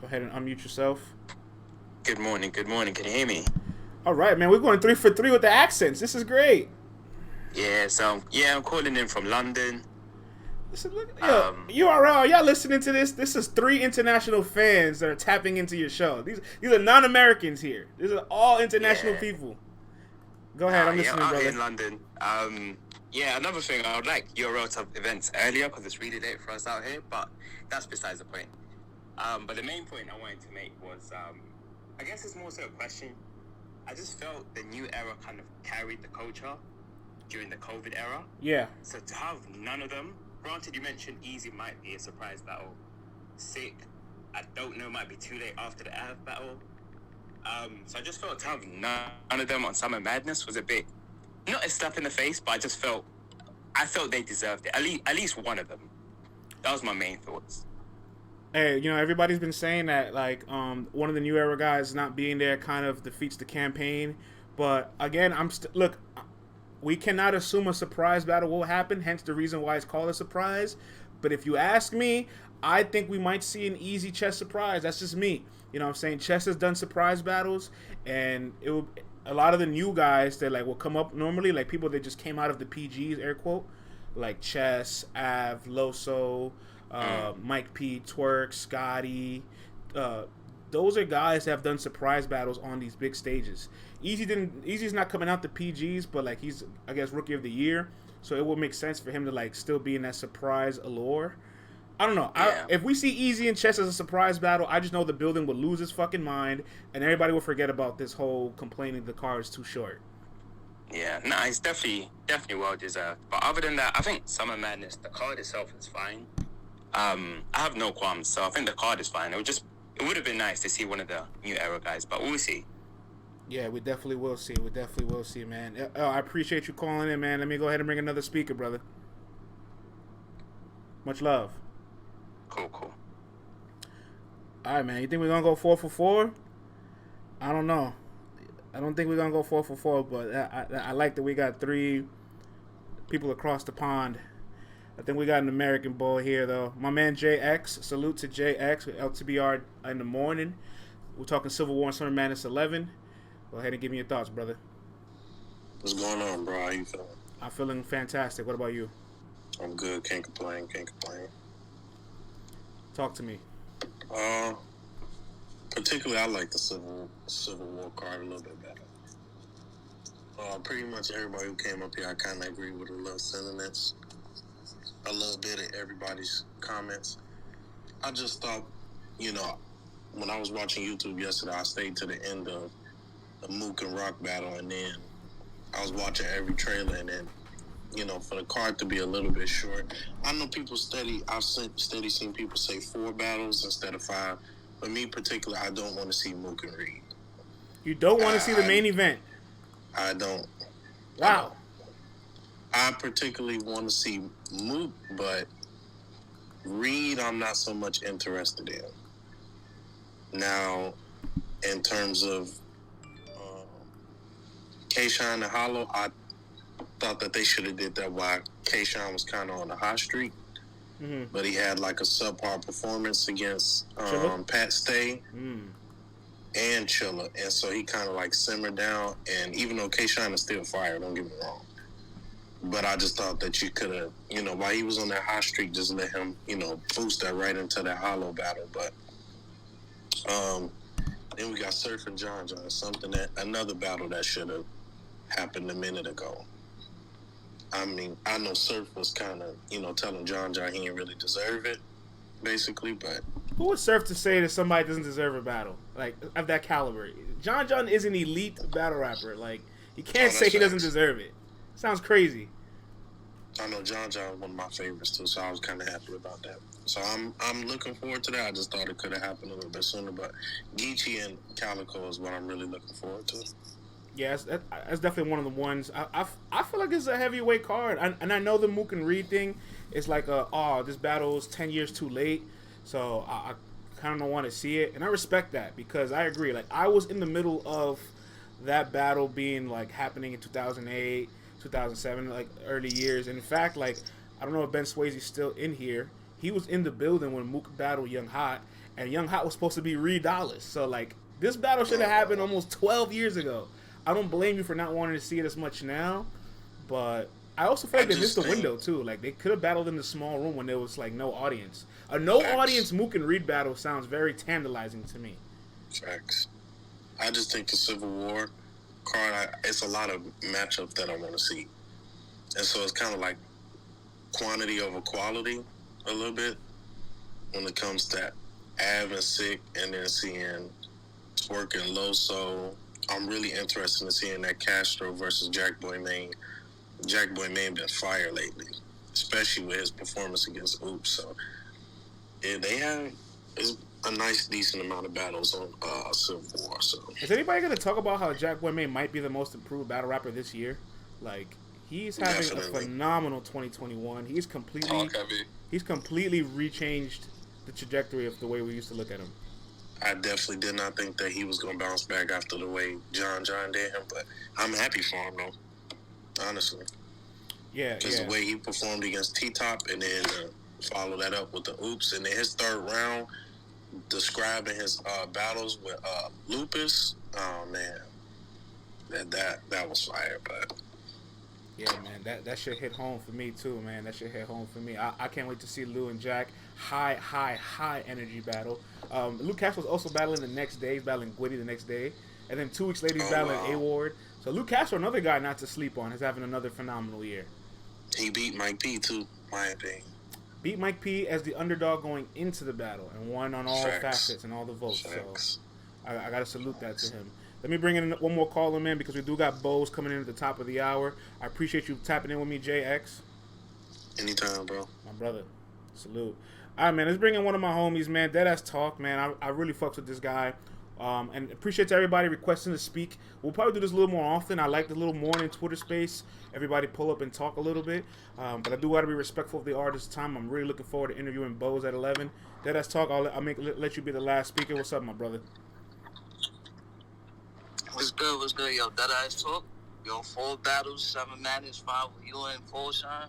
Go ahead and unmute yourself. Good morning. Can you hear me? All right, man. We're going 3 for 3 with the accents. This is great. Yeah, so, I'm calling in from London. Listen, look, URL, y'all listening to this? This is 3 international fans that are tapping into your show. These are non-Americans here. These are all international people. Go ahead, I'm listening, out brother. in London. Another thing, I would like URL to have events earlier because it's really late for us out here, but that's besides the point. But the main point I wanted to make was, I guess it's more so a question. I just felt the new era kind of carried the culture during the COVID era. Yeah. So to have none of them, granted you mentioned Easy might be a surprise battle. Sick, I don't know, might be too late after the Av battle. So I just felt to have none of them on Summer Madness was a bit, not a slap in the face, but I felt they deserved it. At least one of them. That was my main thoughts. Hey, you know, everybody's been saying that, like, one of the new era guys not being there kind of defeats the campaign. But, again, look, we cannot assume a surprise battle will happen, hence the reason why it's called a surprise. But if you ask me, I think we might see an easy Chess surprise. That's just me. You know what I'm saying? Chess has done surprise battles, and a lot of the new guys that, like, will come up normally, like people that just came out of the PGs, air quote, like Chess, Av, Loso, Mike P, Twerk, Scotty. Those are guys that have done surprise battles on these big stages. Easy's not coming out the PGs, but like he's, I guess, rookie of the year, so it would make sense for him to like still be in that surprise allure. I don't know. Yeah. If we see Easy and Chess as a surprise battle, I just know the building would lose its fucking mind, and everybody will forget about this whole complaining the card is too short. Yeah, no, it's definitely well deserved. But other than that, I think Summer Madness, the card itself is fine. I have no qualms, so I think the card is fine. It would have been nice to see one of the new era guys, but we'll see. Yeah, we definitely will see. Man. I appreciate you calling in, man. Let me go ahead and bring another speaker, brother. Much love. Cool. All right, man. You think we're gonna go 4 for 4? I don't know. I don't think we're gonna go 4 for 4, but I like that we got 3 people across the pond. I think we got an American boy here, though. My man JX. Salute to JX with LTBR in the morning. We're talking Civil War and Summer Madness 11. Go ahead and give me your thoughts, brother. What's going on, bro? How you feeling? I'm feeling fantastic. What about you? I'm good. Can't complain. Talk to me. Particularly, I like the Civil War card a little bit better. Pretty much everybody who came up here, I kind of agree with a little sentiments, a little bit of everybody's comments. I just thought, you know, when I was watching YouTube yesterday, I stayed to the end of the Mook and Rock battle, and then I was watching every trailer, and then, you know, for the card to be a little bit short. I know people I've steady seen people say 4 battles instead of 5. But me particularly, I don't want to see Mook and Reed. You don't want to see the main event? I don't. Wow. I particularly want to see Mook, but Reed I'm not so much interested in. Now, in terms of K-Shine and Hollow, I thought that they should have did that while K-Shine was kind of on the hot streak. Mm-hmm. But he had like a subpar performance against Pat Stay and Chilla. And so he kind of like simmered down. And even though K-Shine is still fire, don't get me wrong. But I just thought that you could have, you know, while he was on that hot streak, just let him, you know, boost that right into that Hollow battle. But then we got Surf and John, another battle that should have happened a minute ago. I mean, I know Surf was kind of, telling John he didn't really deserve it, basically, but Who would Surf to say that somebody doesn't deserve a battle like of that caliber? John is an elite battle rapper. Like he can't say he doesn't deserve it. Sounds crazy. I know John one of my favorites too, so I was kind of happy about that. So I'm looking forward to that. I just thought it could have happened a little bit sooner, but Geechee and Calico is what I'm really looking forward to. Yeah, that's definitely one of the ones. I feel like it's a heavyweight card, and I know the Mook and Reed thing is like this battle is 10 years too late, so I kind of don't want to see it, and I respect that because I agree. Like I was in the middle of that battle being like happening in 2008, 2007, like early years. And in fact, like I don't know if Ben Swayze's still in here. He was in the building when Mook battled Young Hot, and Young Hot was supposed to be Reed Dollaz. So like this battle should have happened almost 12 years ago. I don't blame you for not wanting to see it as much now, but I also feel like they missed the window too. Like they could have battled in the small room when there was like no audience. A no audience Mook and Reed battle sounds very tantalizing to me. Facts. I just think the Civil War card, it's a lot of matchups that I want to see, and so it's kind of like quantity over quality a little bit when it comes to Av and Sick, and then seeing Twerk and Loso. I'm really interested in seeing that Castro versus Jack Boy Maine. Jack Boy Maine been fire lately, especially with his performance against Oops. So yeah, they have a nice, decent amount of battles on Civil War. So is anybody going to talk about how Jack Boy Maine might be the most improved battle rapper this year? Like he's having a phenomenal 2021. He's completely rechanged the trajectory of the way we used to look at him. I definitely did not think that he was going to bounce back after the way John did him, but I'm happy for him, though, honestly. Yeah, because the way he performed against T-Top and then follow that up with the Oops, and then his third round, describing his battles with Lupus, oh, man, that was fire, but... Yeah, man, that shit hit home for me, too, man. That shit hit home for me. I can't wait to see Lou and Jack. High energy battle. Luke Castro's also battling the next day. He's battling Gwitty the next day. And then 2 weeks later, he's battling A-Ward. So Luke Castro, another guy not to sleep on, is having another phenomenal year. He beat Mike P, too, my opinion. Beat Mike P as the underdog going into the battle and won on all facets and all the votes. So I got to salute that to him. Let me bring in one more caller, man, because we do got Bose coming in at the top of the hour. I appreciate you tapping in with me, JX. Anytime, bro. My brother. Salute. All right, man, let's bring in one of my homies, man. Deadass Talk, man. I really fucks with this guy. And appreciate to everybody requesting to speak. We'll probably do this a little more often. I like the little morning Twitter space. Everybody pull up and talk a little bit. But I do got to be respectful of the artist's time. I'm really looking forward to interviewing Bose at 11. Deadass Talk, I'll let you be the last speaker. What's up, my brother? What's good, yo? Deadass Talk. Yo, 4 battles, 7 madness, 5 with you and full shine.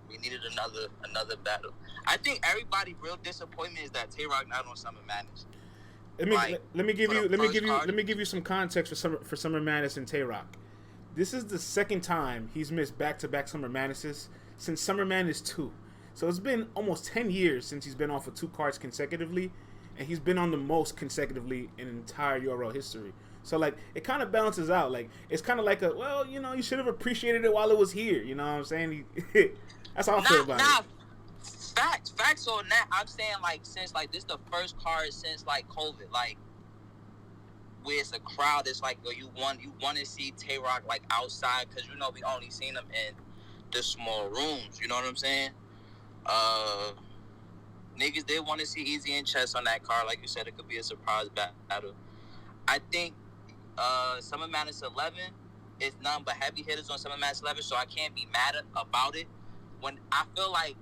We needed another battle. I think everybody real disappointment is that Tay-Rock not on Summer Madness. Let me give you some context for Summer Madness and Tay-Rock. This is the second time he's missed back-to-back Summer Madnesses since Summer Madness 2. So it's been almost 10 years since he's been off of 2 cards consecutively, and he's been on the most consecutively in entire URL history. So, like, it kind of balances out. Like, it's kind of like you should have appreciated it while it was here. You know what I'm saying? That's how I feel about it. Facts on that. I'm saying, like, since, like, this is the first card since, like, COVID, like, where it's a crowd, it's like, you want to see Tay-Rock, like, outside, because, we only seen him in the small rooms. You know what I'm saying? Niggas did want to see Easy and Chess on that card. Like you said, it could be a surprise battle. I think Summer Madness 11 is none but heavy hitters on Summer Madness 11, so I can't be mad about it. When I feel like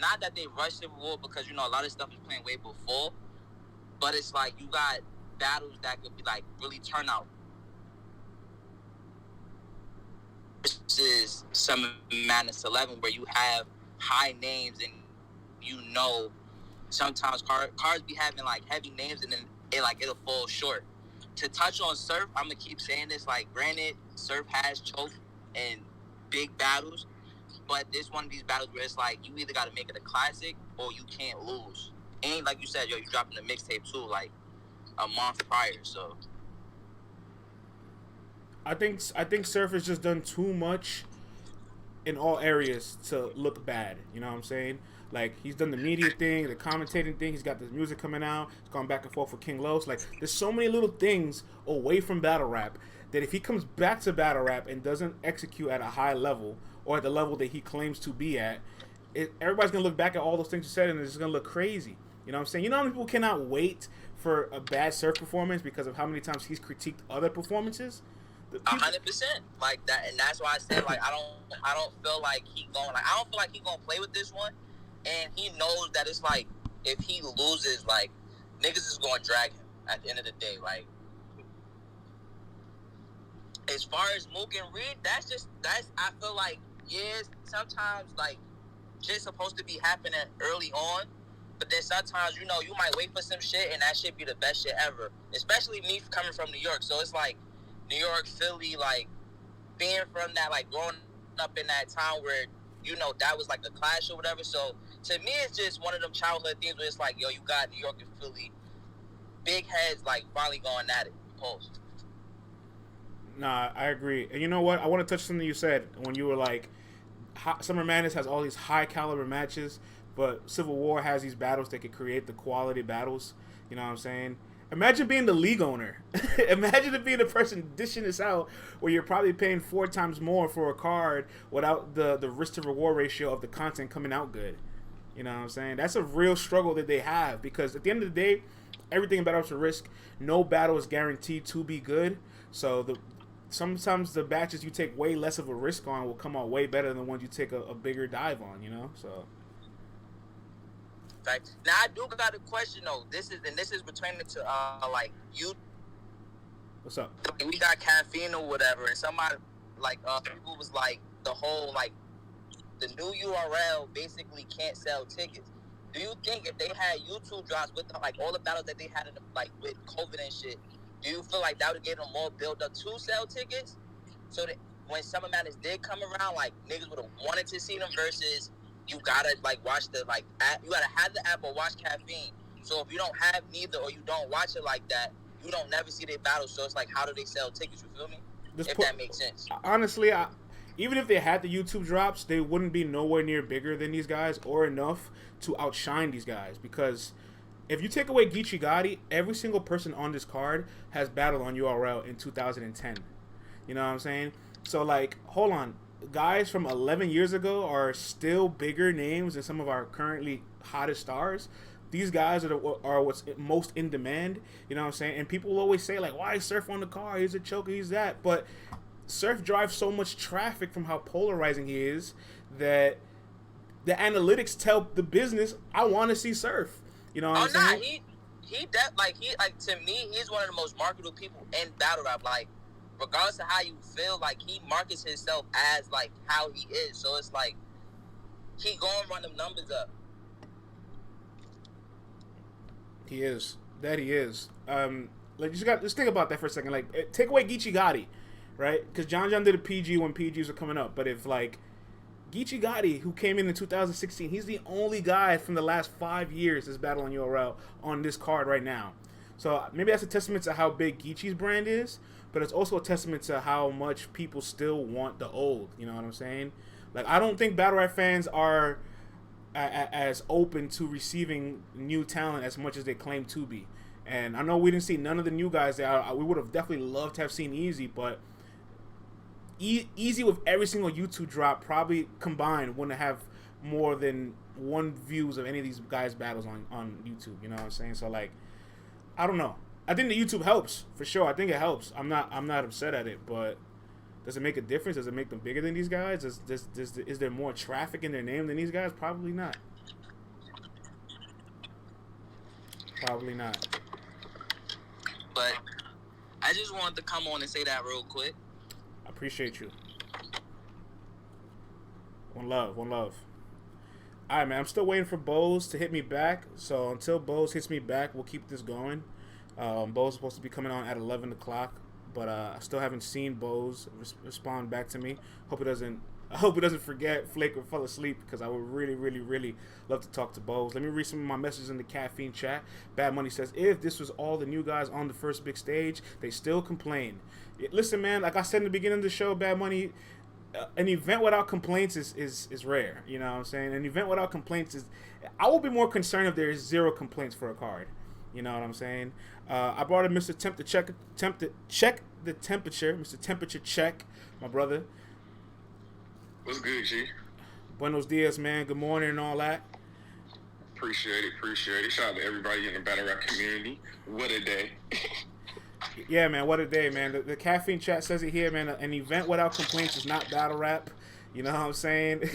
not that they rushed Civil War because, a lot of stuff is playing way before, but it's like you got battles that could be, like, really turn out. This is Summer Madness 11 where you have high names and, sometimes cards be having, like, heavy names and then it'll fall short. To touch on Surf, I'm going to keep saying this, like, granted, Surf has choked in big battles, but this one of these battles where it's like, you either got to make it a classic or you can't lose. And like you said, you dropping the mixtape too, like, a month prior, so. I think Surf has just done too much in all areas to look bad. You know what I'm saying? Like, he's done the media thing, the commentating thing. He's got the music coming out. He's gone back and forth with King Los. Like, there's so many little things away from battle rap that if he comes back to battle rap and doesn't execute at a high level or at the level that he claims to be at, everybody's going to look back at all those things you said and it's just going to look crazy. You know what I'm saying? You know how many people cannot wait for a bad Surf performance because of how many times he's critiqued other performances? 100%, like that, and that's why I said like I don't feel like he gonna play with this one, and he knows that it's like if he loses, like niggas is gonna drag him at the end of the day. Like as far as Mook and Reed, that's I feel like sometimes like shit's supposed to be happening early on, but then sometimes you might wait for some shit and that shit be the best shit ever. Especially me coming from New York, so it's like. New York, Philly, like being from that, like growing up in that town where that was like a clash or whatever. So to me, it's just one of them childhood things where it's like, yo, you got New York and Philly, big heads, like finally going at it. Post. Nah, I agree. And you know what? I want to touch something you said when you were like, Summer Madness has all these high caliber matches, but Civil War has these battles that could create the quality battles. You know what I'm saying? Imagine being the league owner. Imagine being the person dishing this out where you're probably paying 4 times more for a card without the risk to reward ratio of the content coming out good. You know what I'm saying? That's a real struggle that they have because at the end of the day, everything in Battle Rap's a risk. No battle is guaranteed to be good. So sometimes the batches you take way less of a risk on will come out way better than the ones you take a bigger dive on, So... Fact. Now I do got a question though. This is pertaining to like you. What's up? We got caffeine or whatever, and somebody like people was like the whole like the new URL basically can't sell tickets. Do you think if they had YouTube drops with like all the battles that they had in like with COVID and shit, do you feel like that would get them more built up to sell tickets? So that when Summer Madness did come around, like niggas would have wanted to see them versus. You gotta like watch the like app. You gotta have the app or watch Caffeine. So if you don't have neither or you don't watch it like that, you don't never see their battles. So it's like, how do they sell tickets? You feel me? That makes sense. Honestly, even if they had the YouTube drops, they wouldn't be nowhere near bigger than these guys or enough to outshine these guys. Because if you take away Geechee Gotti, every single person on this card has battled on URL in 2010. You know what I'm saying? So like, hold on. Guys from 11 years ago are still bigger names than some of our currently hottest stars. These guys are what's most in demand. You know what I'm saying? And people will always say, like, why is Surf on the car? He's a choker, he's that. But Surf drives so much traffic from how polarizing he is that the analytics tell the business, I want to see Surf. You know what I'm saying? He to me, he's one of the most marketable people in battle rap. Like, regardless of how you feel, like he markets himself as like how he is. So it's like he gonna run them numbers up. He is. That he is. Like let's think about that for a second. Like take away Geechee Gotti, right? Because John did a PG when PGs were coming up. But if like Geechee Gotti, who came in 2016, he's the only guy from the last 5 years that's battling URL on this card right now. So maybe that's a testament to how big Geechee's brand is. But it's also a testament to how much people still want the old. You know what I'm saying? Like, I don't think battle rap fans are as open to receiving new talent as much as they claim to be. And I know we didn't see none of the new guys there. We would have definitely loved to have seen Easy, but Easy with every single YouTube drop probably combined wouldn't have more than 1 views of any of these guys' battles on YouTube. You know what I'm saying? So, like, I don't know. I think the YouTube helps for sure. I think it helps. I'm not upset at it, but does it make a difference? Does it make them bigger than these guys? Is there more traffic in their name than these guys? Probably not. Probably not. But I just wanted to come on and say that real quick. I appreciate you. One love. All right, man. I'm still waiting for Bose to hit me back. So until Bose hits me back, we'll keep this going. Bose is supposed to be coming on at 11 o'clock, but I still haven't seen Bose respond back to me. I hope he doesn't forget, flake, or fall asleep, because I would really, really, really love to talk to Bose. Let me read some of my messages in the Caffeine chat. Bad Money says, if this was all the new guys on the first big stage, they still complain. Listen, man, like I said in the beginning of the show, Bad Money, an event without complaints is rare. You know what I'm saying? An event without complaints is. I will be more concerned if there's 0 complaints for a card. You know what I'm saying? I brought in Mr. Temp to check the temperature. Mr. Temperature Check, my brother. What's good, G? Buenos dias, man. Good morning and all that. Appreciate it. Shout out to everybody in the battle rap community. What a day. Yeah, man. What a day, man. The caffeine chat says it here, man. An event without complaints is not battle rap. You know what I'm saying?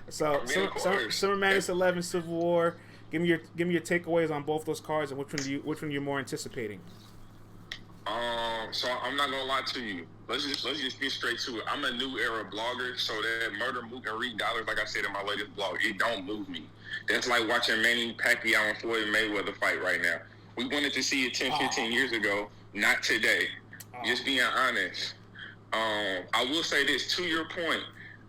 So, Summer Madness 11, Civil War. Give me your takeaways on both those cards, and which one you're more anticipating. So I'm not gonna lie to you. Let's just get straight to it. I'm a new era blogger, so that Murder Mook and Reed Dollars, like I said in my latest blog, it don't move me. That's like watching Manny Pacquiao and Floyd Mayweather fight right now. We wanted to see it 10, 15 years ago, not today. Just being honest. I will say this, to your point,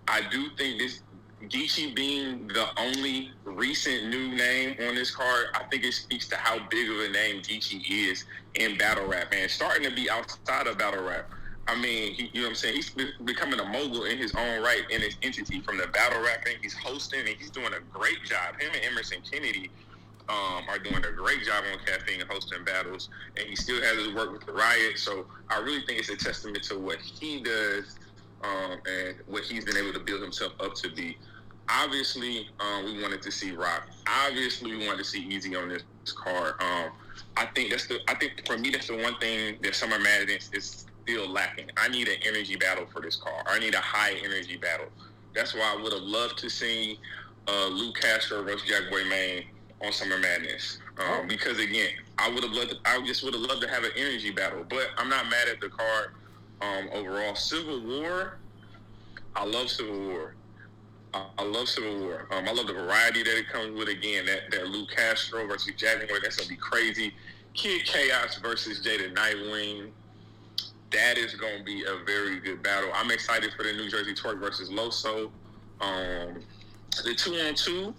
I do think this Geechee being the only recent new name on this card, I think it speaks to how big of a name Geechee is in battle rap, and starting to be outside of battle rap. I mean, you know what I'm saying? He's becoming a mogul in his own right, in his entity, from the battle rapping. He's hosting, and he's doing a great job. Him and Emerson Kennedy are doing a great job on Caffeine and hosting battles, and he still has his work with the Riot. So I really think it's a testament to what he does and what he's been able to build himself up to be. Obviously, we wanted to see Rock. Obviously, we wanted to see Easy on this card. I think for me, that's the one thing that Summer Madness is still lacking. I need an energy battle for this card. I need a high energy battle. That's why I would have loved to see Lou Castro versus Jack Boy Maine on Summer Madness. Because again, I just would have loved to have an energy battle. But I'm not mad at the card overall. Civil War, I love Civil War. I love Civil War. I love the variety that it comes with. Again, that Lou Castro versus Jack Boy, that's gonna be crazy. Kid Chaos versus Jada Nightwing. That is gonna be a very good battle. I'm excited for the New Jersey Twerk versus Loso. The 2-on-2,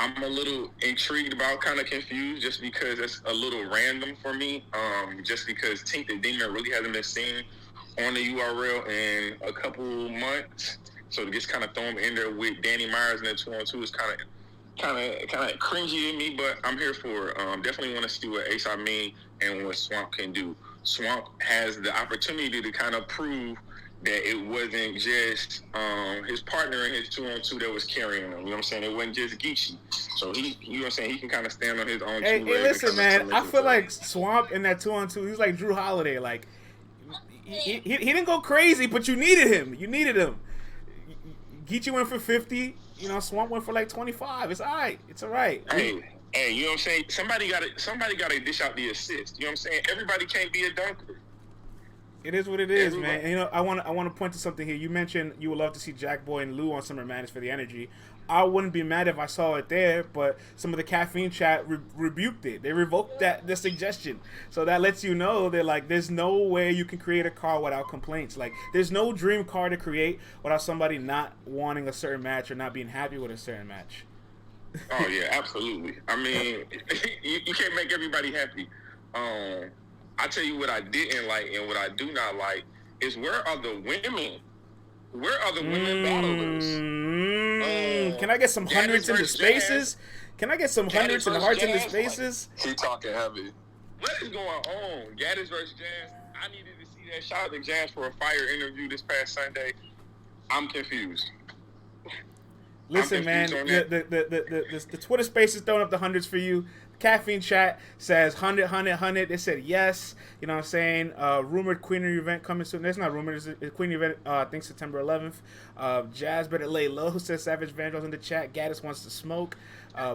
I'm a little intrigued about, kind of confused, just because it's a little random for me. Just because Tink the Demon really hasn't been seen on the URL in a couple months, so to just kind of throw him in there with Danny Myers in the 2-on-2 is kind of cringy to me, but I'm here for it. Definitely want to see what Ace Amin and what Swamp can do. Swamp has the opportunity to kind of prove that it wasn't just his partner in his 2-on-2 that was carrying him. You know what I'm saying? It wasn't just Geechee. So he, you know what I'm saying? He can kind of stand on his own hey, two legs. Hey, listen, man. I feel like himself. Swamp in that 2-on-2, he's like Drew Holiday. Like, he didn't go crazy, but you needed him. Geechee went for 50. You know, Swamp went for like 25. It's all right. It's all right. Hey, you know what I'm saying? Somebody got to dish out the assist. You know what I'm saying? Everybody can't be a dunker. It is what it is, man. And, you know, I want to point to something here. You mentioned you would love to see Jack Boy and Lou on Summer Madness for the energy. I wouldn't be mad if I saw it there, but some of the caffeine chat rebuked it. They revoked the suggestion. So that lets you know that, like, there's no way you can create a card without complaints. Like, there's no dream card to create without somebody not wanting a certain match or not being happy with a certain match. Oh, yeah, absolutely. I mean, you can't make everybody happy. I tell you what I didn't like and what I do not like is where are the women? Where are the women battlers? Can I get some hundreds in the spaces? Can I get some hundreds and hearts in the spaces? He talking heavy. What is going on? Gaddis versus Jazz. I needed to see that. Shout out to Jazz for a fire interview this past Sunday. I'm confused. Listen, man, the Twitter space is throwing up the hundreds for you. Caffeine chat says 100. They said yes. You know what I'm saying? Rumored Queenery event coming soon. There's not rumored. It's a Queenery event, I think September 11th. Jazz better lay low, says Savage Vandals in the chat. Gaddis wants to smoke.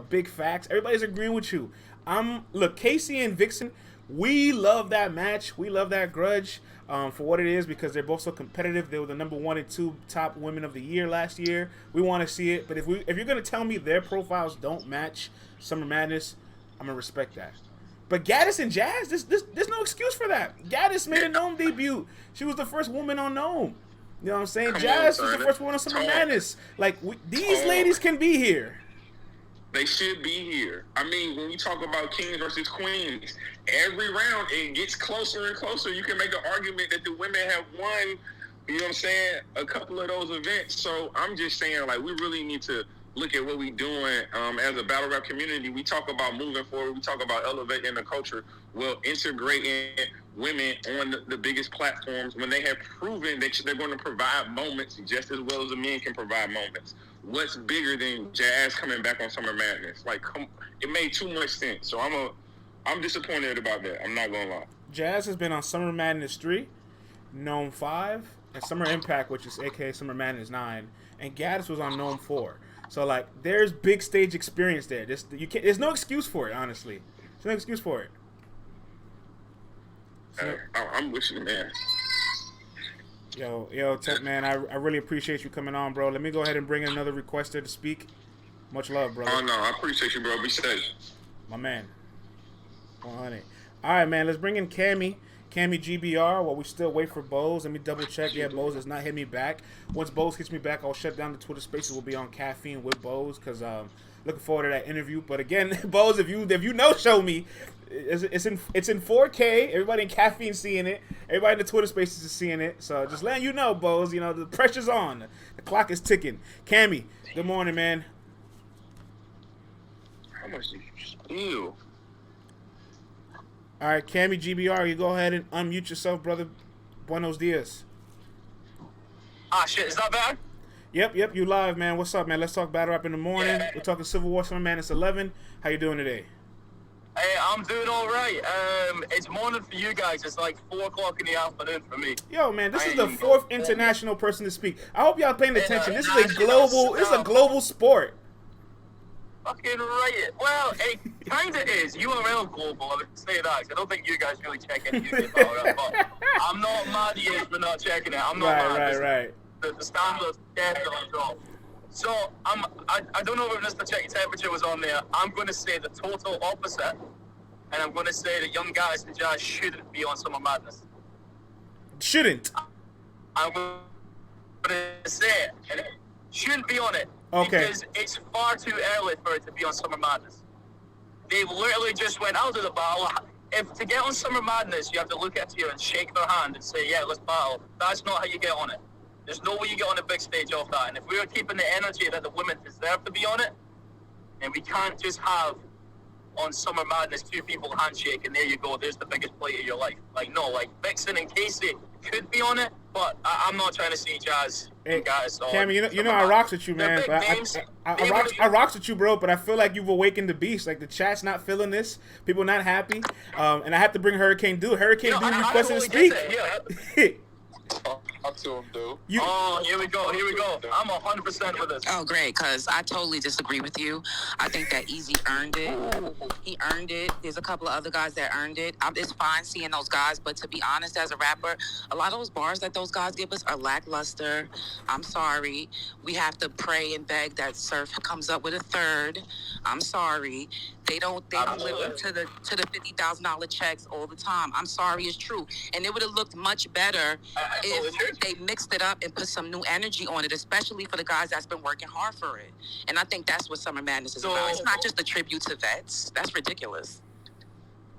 Big facts. Everybody's agreeing with you. Look, Casey and Vixen, we love that match. We love that grudge for what it is because they're both so competitive. They were the number 1 and 2 top women of the year last year. We want to see it. But if you're going to tell me their profiles don't match Summer Madness, I'm going to respect that. But Gaddis and Jazz, there's no excuse for that. Gaddis made a Gnome debut. She was the first woman on Gnome. You know what I'm saying? Jazz was the first one on Summer Madness. Like, these ladies can be here. They should be here. I mean, when you talk about kings versus queens, every round it gets closer and closer. You can make an argument that the women have won You know what I'm saying? A couple of those events. So I'm just saying, like, we really need to look at what we doing as a battle rap community. We talk about moving forward. We talk about elevating the culture. Well, integrating women on the biggest platforms when they have proven that they're going to provide moments just as well as the men can provide moments. What's bigger than Jazz coming back on Summer Madness? Like, it made too much sense. So I'm disappointed about that. I'm not gonna lie. Jazz has been on Summer Madness 3, Gnome 5, and Summer Impact, which is aka Summer Madness 9, and Gaddis was on Gnome 4. So like, there's big stage experience there. There's no excuse for it, honestly. There's no excuse for it. I'm with you, man. Yo, Tech man, I really appreciate you coming on, bro. Let me go ahead and bring in another requester to speak. Much love, brother. Oh no, I appreciate you, bro. Be safe. My man. 100. All right, man. Let's bring in Cammy GBR while we still wait for Bose. Let me double check. Yeah, Bose has not hit me back. Once Bose hits me back, I'll shut down the Twitter Spaces. We'll be on Caffeine with Bose because looking forward to that interview. But again, Bose, if you no show me, it's in 4K. Everybody in Caffeine seeing it. Everybody in the Twitter Spaces is seeing it. So just letting you know, Bose. You know the pressure's on. The clock is ticking. Cammy, good morning, man. How much did you steal? All right, Cammy GBR, you go ahead and unmute yourself, brother. Buenos dias. Ah, shit, is that bad? Yep, you live, man. What's up, man? Let's talk battle rap in the morning. Yeah. We're talking Civil War Summer Madness 11. How you doing today? Hey, I'm doing all right. It's morning for you guys. It's like 4 o'clock in the afternoon for me. Yo, man, this is the 4th international person to speak. I hope y'all paying attention. This is a global sport. Fucking right. Well, it kind of is. URL global, I would say that. I don't think you guys really check any UK battle rap, but I'm not mad at you for not checking it. I'm not mad. Right. The standards definitely dropped. So, I don't know if Mr. Check Temperature was on there. I'm going to say the total opposite, and I'm going to say that Young Guys and Jazz shouldn't be on Summer Madness. Shouldn't? I'm going to say it. And it shouldn't be on it. Okay. Because it's far too early for it to be on Summer Madness. They literally just went out of the battle. If to get on Summer Madness, you have to look at you and shake their hand and say, yeah, let's battle. That's not how you get on it. There's no way you get on a big stage off that. And if we are keeping the energy that the women deserve to be on it, then we can't just have on Summer Madness 2 people handshake and there you go, there's the biggest play of your life. Like, no, like Vixen and Casey could be on it, but I'm not trying to see Jazz and guys on. Cammy, you know I rocks with you, man. But I rocks with you, bro. But I feel like you've awakened the beast. Like the chat's not feeling this. People not happy. And I have to bring Hurricane Dude. Hurricane Dude requested to speak. Talk to him, dude. Here we go. I'm 100% with this. Oh, great, because I totally disagree with you. I think that Easy earned it. He earned it. There's a couple of other guys that earned it. It's fine seeing those guys, but to be honest, as a rapper, a lot of those bars that those guys give us are lackluster. I'm sorry. We have to pray and beg that Surf comes up with a third. I'm sorry. They don't live up to the $50,000 checks all the time. I'm sorry, it's true. And it would have looked much better if they mixed it up and put some new energy on it, especially for the guys that's been working hard for it. And I think that's what Summer Madness is about. It's not just a tribute to vets. That's ridiculous.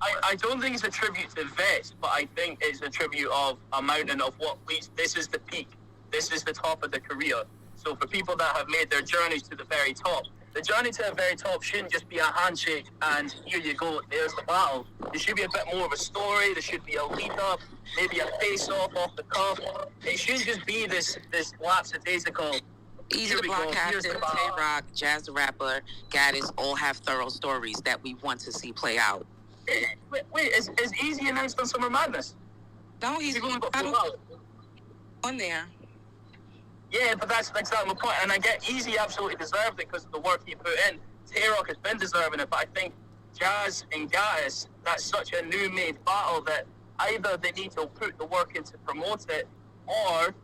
I don't think it's a tribute to vets, but I think it's a tribute of a mountain of what this is the peak. This is the top of the career. So for people that have made their journeys to the very top, the journey to the very top shouldn't just be a handshake and here you go, there's the battle. There should be a bit more of a story. There should be a lead up, maybe a face off the cuff. It shouldn't just be this lapsadaisical. Easy the Block Captain, Tay-Rock, Jazz the Rapper, Gaddis all have thorough stories that we want to see play out. Wait, is Easy announced on Summer Madness? No, he's on there. Yeah, but that's exactly my point. And I get Easy absolutely deserved it because of the work he put in. Tay-Rock has been deserving it, but I think Jazz and Gaddis, that's such a new made battle that either they need to put the work in to promote it, or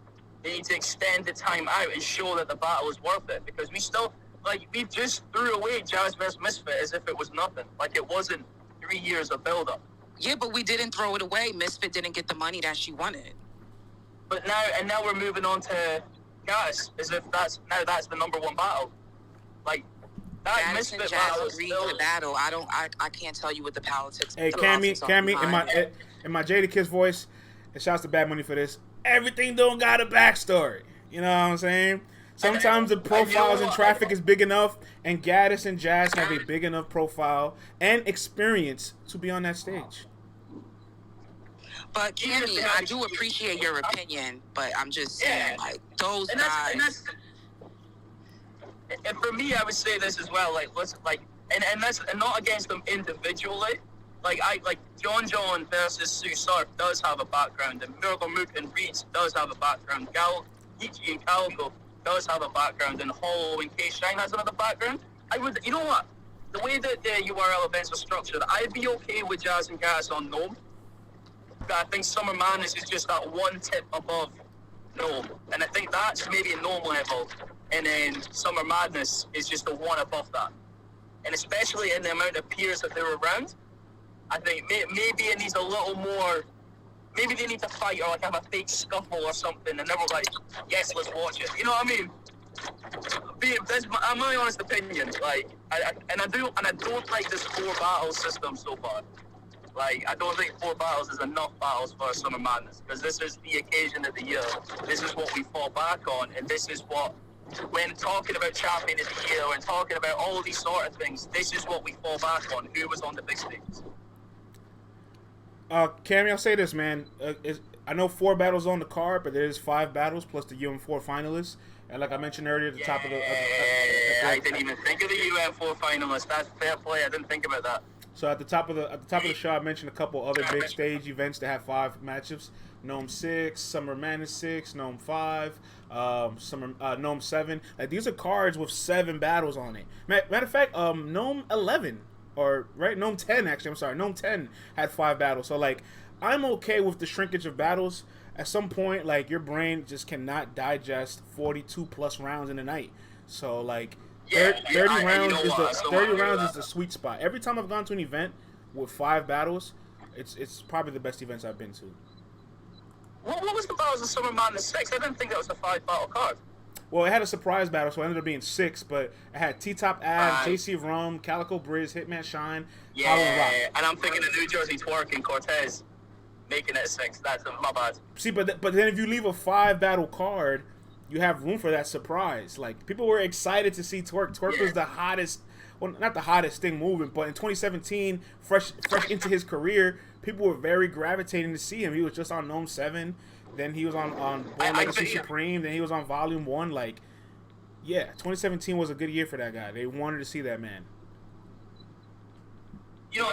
they need to extend the time out and show that the battle is worth it. Because we just threw away Jazz vs. Misfit as if it was nothing. Like it wasn't 3 years of build-up. Yeah, but we didn't throw it away. Misfit didn't get the money that she wanted. But now we're moving on to Gaddis, as if that's the number one battle. Like that Gaddis Misfit and Jazz battle agreed to battle. I can't tell you what the politics. Hey, Cammy, in my Jada Kiss voice, and shouts to Bad Money for this, everything don't got a backstory. You know what I'm saying? Sometimes the profiles and traffic is big enough, and Gaddis and Jazz have a big enough profile and experience to be on that stage. But Cammy, I do appreciate your opinion, but I'm just saying, like, those guys. And for me, I would say this as well. Like, let's and that's not against them individually. Like John versus Sue Surf does have a background, and Miracle Mook and Reeds does have a background. Geechee and Calico does have a background, and Hollow and K-Shine has another background. You know what? The way that the URL events are structured, I'd be okay with Jazz and Gas on Gnome. But I think Summer Madness is just that one tip above Gnome, and I think that's maybe a Gnome level, and then Summer Madness is just the one above that. And especially in the amount of peers that they're around, I think maybe it needs a little more. Maybe they need to fight or like have a fake scuffle or something, and then we're like, yes, let's watch it. You know what I mean? That's my honest opinion. Like, I don't like this 4 battle system so far. Like, I don't think 4 battles is enough battles for Summer Madness, because this is the occasion of the year. This is what we fall back on, and this is what, when talking about champion of the year and talking about all of these sort of things, this is what we fall back on. Who was on the big stages? Cammy, I'll say this, man. I know 4 battles on the card, but there's 5 battles plus the UM4 finalists. And like I mentioned earlier, at the top of the... I didn't even think of the UM4 finalists. That's fair play. I didn't think about that. So at the top of the show, I mentioned a couple other big stage events that have 5 matchups: Gnome 6, Summer Madness 6, Gnome 5, Gnome 7. Like, these are cards with 7 battles on it. Matter of fact, Gnome 11 Gnome 10 actually. I'm sorry, Gnome 10 had 5 battles. So like, I'm okay with the shrinkage of battles. At some point, like, your brain just cannot digest 42 plus rounds in a night. So like. 30 rounds is the sweet spot. Every time I've gone to an event with 5 battles, it's probably the best events I've been to. What was the battles of Summer Madness 6? I didn't think that was a 5 battle card. Well, it had a surprise battle, so it ended up being 6, but it had T-Top Av, JC Rum, Calico Briz, Hitman Shine, Hollow Rock. And I'm thinking of New Jersey Twerk and Cortez making it a 6. That's my bad. See, but then if you leave a 5 battle card, you have room for that surprise. Like, people were excited to see Twerk. Twerk was the hottest, well, not the hottest thing moving, but in 2017, fresh into his career, people were very gravitating to see him. He was just on Gnome 7, then he was on Born Legacy Supreme, then he was on Volume 1. Like, yeah, 2017 was a good year for that guy. They wanted to see that man. You know,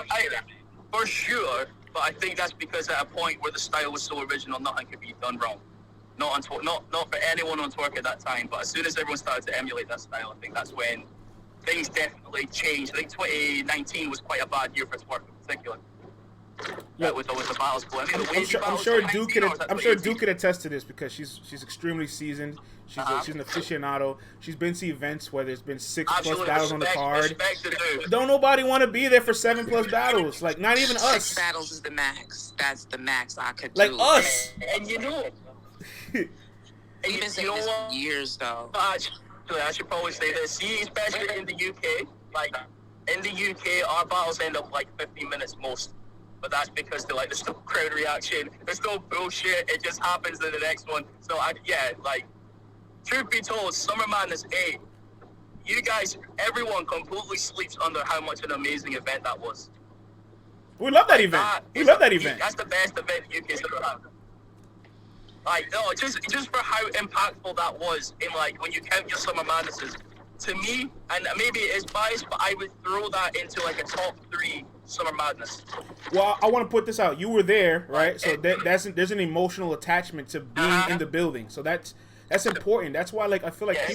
for sure, but I think that's because at a point where the style was so original, nothing could be done wrong. Not for anyone on Twerk at that time, but as soon as everyone started to emulate that style, I think that's when things definitely changed. I think 2019 was quite a bad year for Twerk in particular. Yeah, with the battles. I'm sure Duke could attest to this, because she's extremely seasoned. She's an aficionado. She's been to events where there's been 6+ battles on the card. Don't nobody want to be there for 7+ battles. Like, not even us. 6 battles is the max. That's the max I could do. Like us. And you know. You've been saying this for years, though. I should probably say this. See, especially in the UK, like, in the UK, our battles end up like 15 minutes most. But that's because there's no crowd reaction. There's no bullshit. It just happens in the next one. So, truth be told, Summer Madness 8, you guys, everyone completely sleeps under how much an amazing event that was. We love that event. That's the best event the UK's ever had. Like, no, just for how impactful that was in, like, when you count your Summer Madnesses. To me, and maybe it is biased, but I would throw that into, like, a top 3 Summer Madness. Well, I want to put this out. You were there, right? So there's an emotional attachment to being in the building. So that's important. That's why, like, I feel like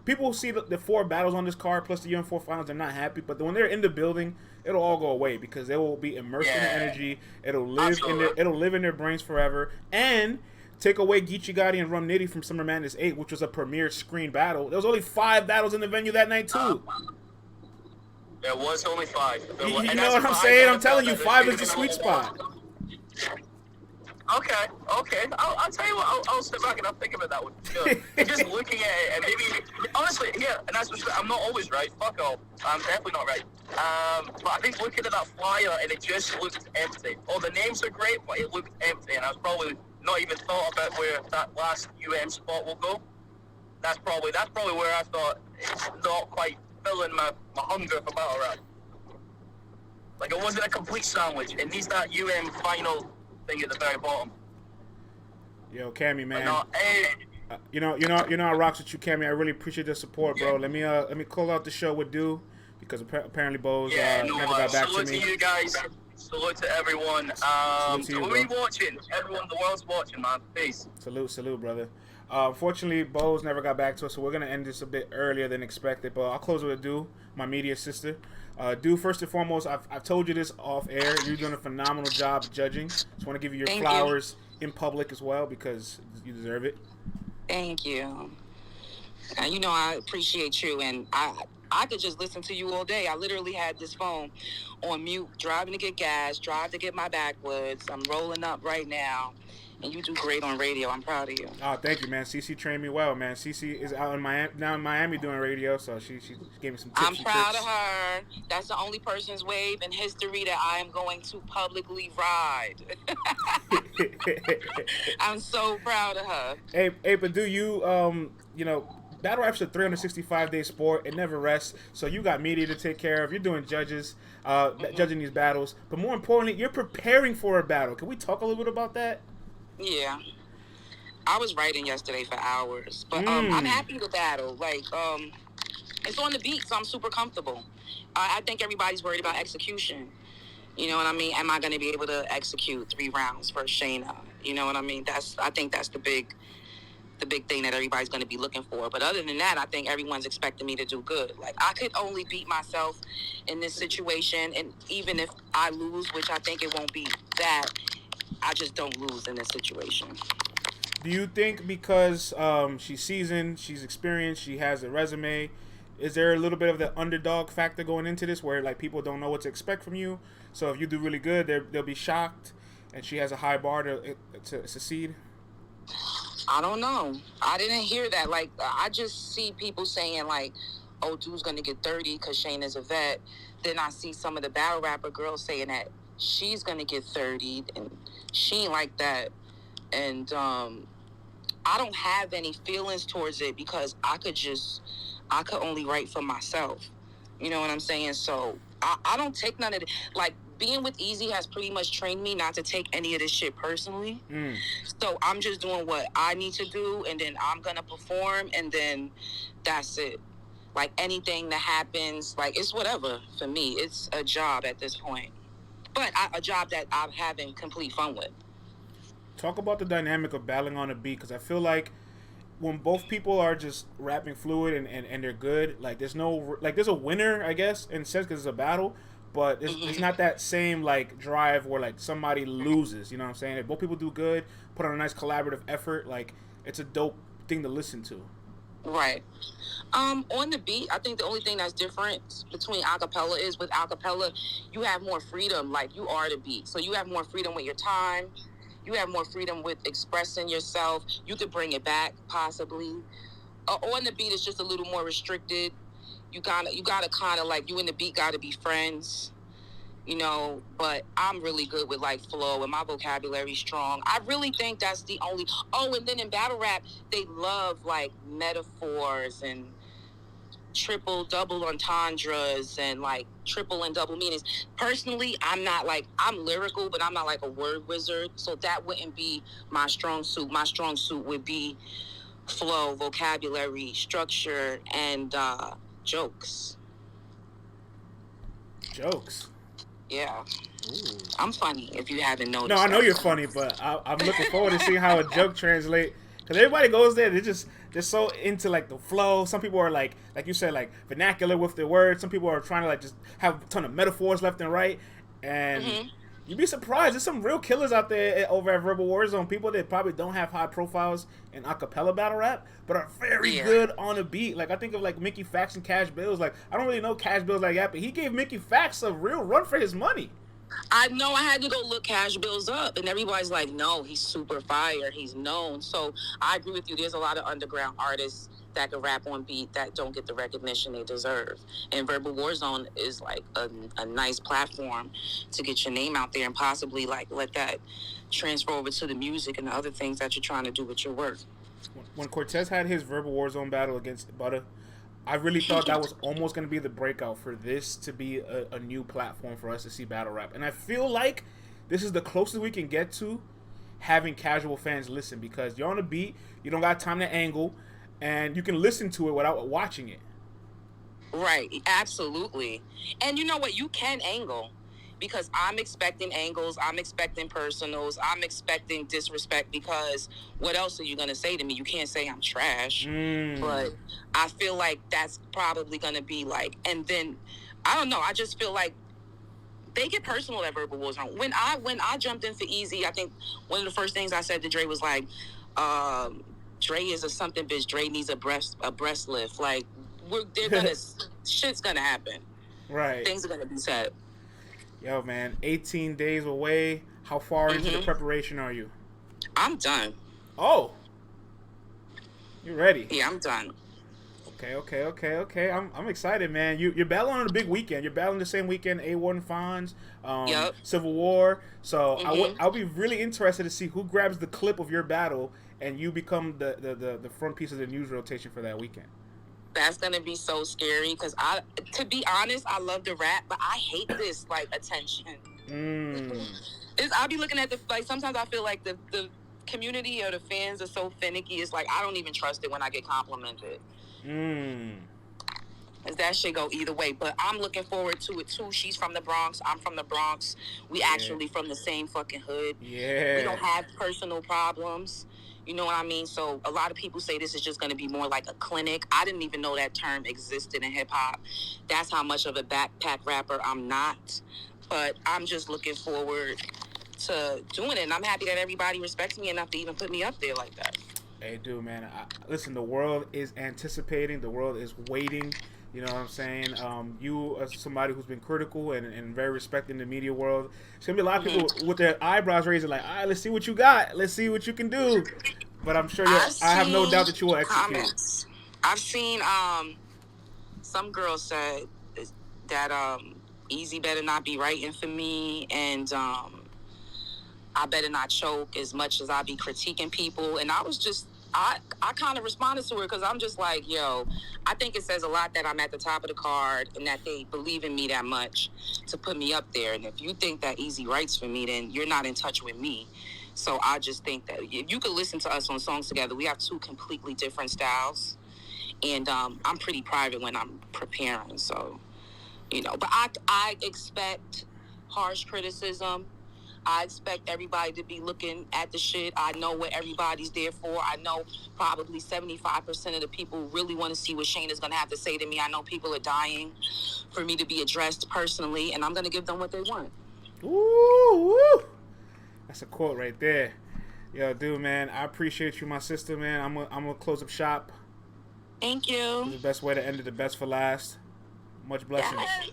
people see the 4 battles on this card plus the UM4 finals, they're not happy. But when they're in the building, it'll all go away, because they will be immersed in the energy. It'll live in their brains forever. And take away Geechee Gotti and Rum Nitty from Summer Madness 8, which was a premier screen battle. There was only 5 battles in the venue that night, too. There was only 5. You know what I'm saying? I'm telling you, 5 is the sweet spot. Okay. I'll tell you what. I'll sit back and I'll think about that one. Sure. Just looking at it, and maybe honestly, yeah. And that's what I'm not always right. Fuck off. I'm definitely not right. But I think looking at that flyer and it just looked empty. Oh, the names are great, but it looked empty, and I was probably not even thought about where that last spot will go. That's probably where I thought it's not quite filling my hunger for battle rap. Like, it wasn't a complete sandwich. It needs that final thing at the very bottom. Yo, Cammy, man. Hey. You know, I rocks with you, Cammy. I really appreciate the support, bro. Let me close out the show with Do, because apparently Bo's never got back to me. Salute to you guys. Salute to everyone. Salute to you, we watching? Everyone, the world's watching, man. Peace. Salute, brother. Unfortunately, Bo's never got back to us, so we're going to end this a bit earlier than expected. But I'll close with a Do, my media sister. Do, first and foremost, I've told you this off air. You're doing a phenomenal job judging. Just want to give you your flowers in public as well, because you deserve it. Thank you. You know I appreciate you, and I could just listen to you all day. I literally had this phone on mute, driving to get gas, drive to get my backwoods. I'm rolling up right now. And you do great on radio. I'm proud of you. Oh, thank you, man. CC trained me well, man. CC is out in Miami doing radio, so she gave me some tips. I'm proud of her. That's the only person's wave in history that I am going to publicly ride. I'm so proud of her. Hey, but do you, battle rap's a 365-day sport. It never rests. So you got media to take care of. You're doing judging these battles. But more importantly, you're preparing for a battle. Can we talk a little bit about that? Yeah. I was writing yesterday for hours. But I'm happy to battle. Like, it's on the beat, so I'm super comfortable. I think everybody's worried about execution. You know what I mean? Am I going to be able to execute 3 rounds for Shayna? You know what I mean? I think that's the big thing that everybody's going to be looking for. But other than that, I think everyone's expecting me to do good. Like, I could only beat myself in this situation, and even if I lose, which I think it won't be that, I just don't lose in this situation. Do you think because she's seasoned, she's experienced, she has a resume, is there a little bit of the underdog factor going into this where, like, people don't know what to expect from you? So if you do really good, they'll be shocked, and she has a high bar to succeed? I don't know. I didn't hear that. Like, I just see people saying, like, oh, dude's going to get 30 because Shayna's a vet. Then I see some of the battle rapper girls saying that she's going to get 30, and she ain't like that. And I don't have any feelings towards it because I could only write for myself. You know what I'm saying? So I don't take none of it. Like, being with Easy has pretty much trained me not to take any of this shit personally. So I'm just doing what I need to do, and then I'm going to perform, and then that's it. Like, anything that happens, like, it's whatever for me. It's a job at this point. But a job that I'm having complete fun with. Talk about the dynamic of battling on a beat, because I feel like when both people are just rapping fluid and they're good, like, there's a winner, I guess, in a sense, because it's a battle. But it's not that same, like, drive where, like, somebody loses, you know what I'm saying? If both people do good, put on a nice collaborative effort, like, it's a dope thing to listen to. Right. On the beat, I think the only thing that's different between acapella is with acapella, you have more freedom, like, you are the beat. So you have more freedom with your time. You have more freedom with expressing yourself. You could bring it back, possibly. On the beat, it's just a little more restricted. You gotta kind of, like, you and the beat gotta be friends, you know, but I'm really good with, like, flow, and my vocabulary's strong. I really think that's the only, and then in battle rap, they love, like, metaphors and double entendres and, like, triple and double meanings. Personally, I'm lyrical, but I'm not, like, a word wizard, so that wouldn't be my strong suit. My strong suit would be flow, vocabulary, structure, and, jokes. Yeah. Ooh. I'm funny, if you haven't noticed. No, I know you're funny, but I'm looking forward to seeing how a joke translate. Because everybody goes there, they're so into, like, the flow. Some people are like you said, like, vernacular with their words. Some people are trying to, like, just have a ton of metaphors left and right. And you'd be surprised. There's some real killers out there over at Verbal Warzone. People that probably don't have high profiles in acapella battle rap, but are very good on a beat. Like, I think of, like, Mickey Fax and Cash Bills. Like, I don't really know Cash Bills like that, but he gave Mickey Fax a real run for his money. I know I had to go look Cash Bills up, and everybody's like, no, he's super fire. He's known. So I agree with you. There's a lot of underground artists that can rap on beat that don't get the recognition they deserve. And Verbal Warzone is like a nice platform to get your name out there and possibly like let that transfer over to the music and the other things that you're trying to do with your work. When Cortez had his Verbal Warzone battle against Butter, I really thought that was almost going to be the breakout for this to be a new platform for us to see battle rap. And I feel like this is the closest we can get to having casual fans listen, because you're on a beat, you don't got time to angle, and you can listen to it without watching it. Right, absolutely. And you know what? You can angle, because I'm expecting angles, I'm expecting personals, I'm expecting disrespect, because what else are you going to say to me? You can't say I'm trash. But I feel like that's probably going to be like, and then, I don't know, I just feel like they get personal at Verbal Warzone. When I jumped in for Easy, I think one of the first things I said to Dre was like, Dre is a something bitch. Dre needs a breast lift. Like, shit's gonna happen. Right. Things are gonna be said. Yo, man, 18 days away. How far into the preparation are you? I'm done. Oh, you're ready? Yeah, I'm done. Okay. I'm excited, man. You're battling on a big weekend. You're battling the same weekend A1 Fonz, Civil War. So I'll be really interested to see who grabs the clip of your battle and you become the front piece of the news rotation for that weekend. That's gonna be so scary, because to be honest, I love to rap, but I hate this like attention. I'll be looking at sometimes I feel like the community or the fans are so finicky. It's like I don't even trust it when I get complimented. Cause that shit go either way. But I'm looking forward to it too. She's from the Bronx. I'm from the Bronx. We actually from the same fucking hood. Yeah. We don't have personal problems. You know what I mean? So a lot of people say this is just going to be more like a clinic. I didn't even know that term existed in hip hop. That's how much of a backpack rapper I'm not. But I'm just looking forward to doing it. And I'm happy that everybody respects me enough to even put me up there like that. Hey, dude, man. Listen, the world is anticipating. The world is waiting. You know what I'm saying? You are somebody who's been critical and very respected in the media world. There's going to be a lot of people with their eyebrows raised like, all right, let's see what you got. Let's see what you can do. But I'm sure I have no doubt that you will execute. Comments. I've seen some girls said that Easy better not be writing for me, and I better not choke as much as I be critiquing people. And I was just, I kind of responded to her, because I'm just like, yo, I think it says a lot that I'm at the top of the card and that they believe in me that much to put me up there. And if you think that Easy writes for me, then you're not in touch with me. So I just think that if you could listen to us on songs together, we have two completely different styles. And I'm pretty private when I'm preparing. So, you know, but I expect harsh criticism. I expect everybody to be looking at the shit. I know what everybody's there for. I know probably 75% of the people really want to see what Shayna's going to have to say to me. I know people are dying for me to be addressed personally, and I'm going to give them what they want. Ooh. That's a quote right there. Yo, dude, man, I appreciate you, my sister, man. I'm gonna close up shop. Thank you. The best way to end it, the best for last. Much blessings. Yes.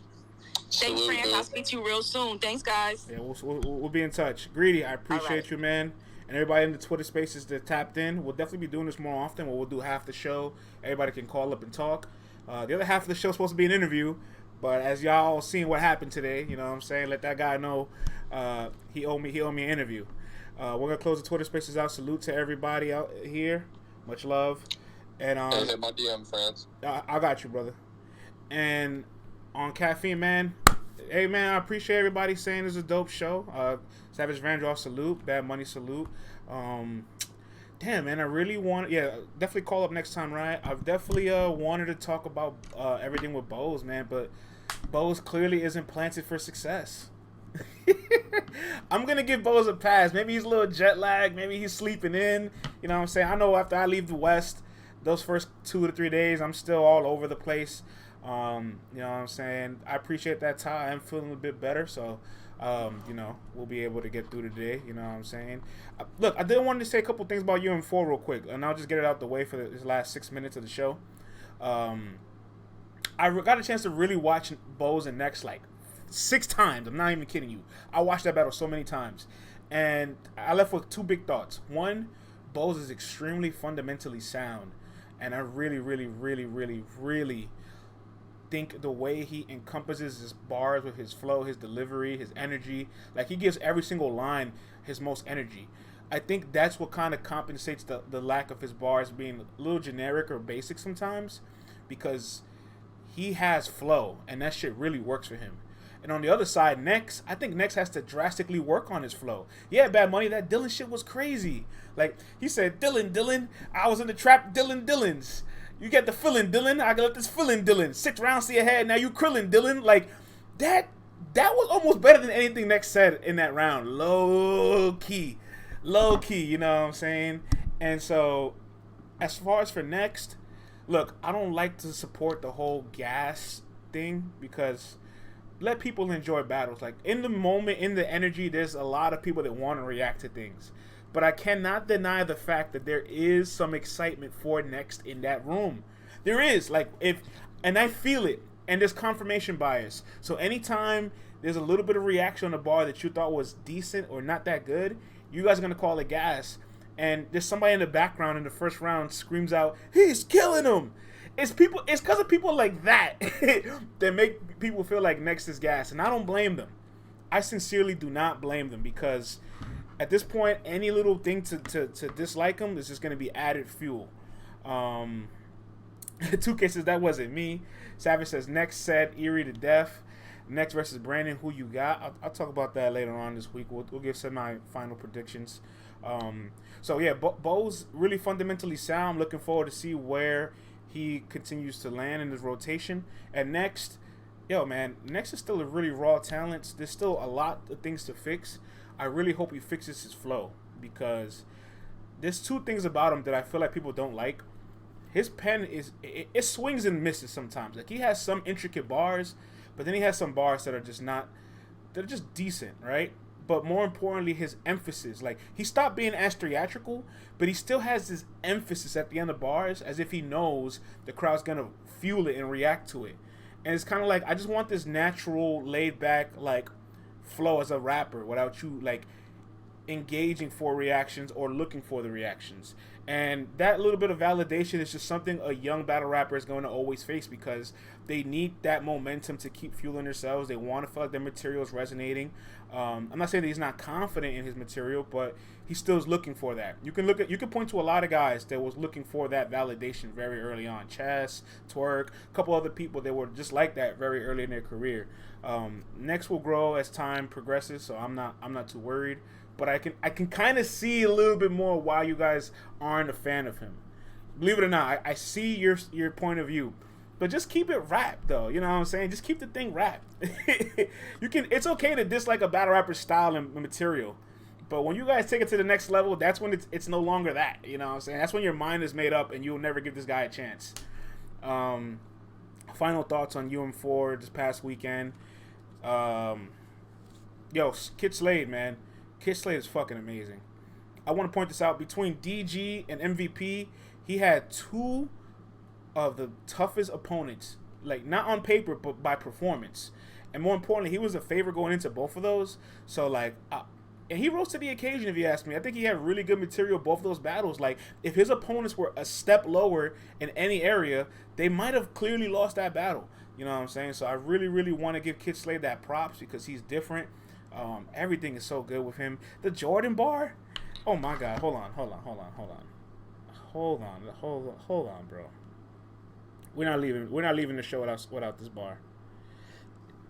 Thanks, Fran. I'll speak to you real soon. Thanks, guys. Yeah, we'll be in touch. Greedy, I appreciate you, man. And everybody in the Twitter spaces that tapped in. We'll definitely be doing this more often, where we'll do half the show. Everybody can call up and talk. The other half of the show is supposed to be an interview. But as y'all seen what happened today, you know what I'm saying? Let that guy know he owed me an interview. We're going to close the Twitter spaces out. Salute to everybody out here. Much love. And hit my DM, friends. I got you, brother. And on Caffeine, man, hey, man, I appreciate everybody saying it's a dope show. Savage Vandross, salute. Bad Money, salute. Damn, man, I really want... Yeah, definitely call up next time, right? I've definitely wanted to talk about everything with Bose, man, but Bose clearly isn't planted for success. I'm going to give Bose a pass. Maybe he's a little jet lagged. Maybe he's sleeping in. You know what I'm saying? I know after I leave the West, those first 2 to 3 days, I'm still all over the place. You know what I'm saying? I appreciate that time. I'm feeling a bit better, so... you know, we'll be able to get through today. You know what I'm saying? Look, I did want to say a couple things about UM4 real quick, and I'll just get it out the way for this last 6 minutes of the show. I got a chance to really watch Bose and Next like 6 times. I'm not even kidding you. I watched that battle so many times. And I left with 2 big thoughts. One, Bowes is extremely fundamentally sound. And I really, really, really, really, really think the way he encompasses his bars with his flow, his delivery, his energy, like he gives every single line his most energy. I think that's what kind of compensates the lack of his bars being a little generic or basic sometimes, because he has flow and that shit really works for him. And on the other side, Nex, I think Nex has to drastically work on his flow. Yeah, Bad Money, that Dylan shit was crazy. Like, he said, Dylan, I was in the trap, Dylan's. You get the feeling, Dylan. I got this feeling, Dylan. 6 rounds to your head, now you krillin', Dylan. Like, that was almost better than anything Nex said in that round. Low key, you know what I'm saying? And so, as far as for next, look, I don't like to support the whole gas thing, because let people enjoy battles. Like, in the moment, in the energy, there's a lot of people that want to react to things. But I cannot deny the fact that there is some excitement for Next in that room. There is. Like, and I feel it. And there's confirmation bias. So anytime there's a little bit of reaction on the bar that you thought was decent or not that good, you guys are going to call it gas. And there's somebody in the background in the first round screams out, "He's killing him!" It's because of people like that that make people feel like Next is gas. And I don't blame them. I sincerely do not blame them, because at this point, any little thing to dislike him is just going to be added fuel. 2 cases, that wasn't me. Savage says, Next said Erie to death. Next versus Brandon, who you got? I'll talk about that later on this week. We'll give some of my final predictions. So, yeah, Bo's really fundamentally sound. I'm looking forward to see where he continues to land in his rotation. And Next, man, Next is still a really raw talent. There's still a lot of things to fix. I really hope he fixes his flow, because there's 2 things about him that I feel like people don't like. His pen it swings and misses sometimes. Like, he has some intricate bars, but then he has some bars that are just decent, right? But more importantly, his emphasis. Like, he stopped being as theatrical, but he still has this emphasis at the end of bars, as if he knows the crowd's gonna fuel it and react to it. And it's kind of like, I just want this natural, laid back, like, flow as a rapper without you, like, engaging for reactions or looking for the reactions. And that little bit of validation is just something a young battle rapper is going to always face, because they need that momentum to keep fueling themselves. They want to feel like their material is resonating. I'm not saying that he's not confident in his material, but he still is looking for that. You can point to a lot of guys that was looking for that validation very early on. Chess, Twerk, a couple other people that were just like that very early in their career. Next will grow as time progresses, so I'm not too worried. But I can kind of see a little bit more why you guys aren't a fan of him. Believe it or not, I see your point of view. But just keep it rap, though. You know what I'm saying? Just keep the thing rap. It's okay to dislike a battle rapper's style and material. But when you guys take it to the next level, that's when it's no longer that. You know what I'm saying? That's when your mind is made up and you'll never give this guy a chance. Final thoughts on UM4 this past weekend. Kid Slade, man. Kid Slade is fucking amazing. I want to point this out. Between DG and MVP, he had 2 of the toughest opponents. Like, not on paper, but by performance. And more importantly, he was a favorite going into both of those. So, like, and he rose to the occasion, if you ask me. I think he had really good material both of those battles. Like, if his opponents were a step lower in any area, they might have clearly lost that battle. You know what I'm saying? So I really, really want to give Kid Slade that props, because he's different. Everything is so good with him. The Jordan bar, oh my God! Hold on, bro. We're not leaving the show without this bar.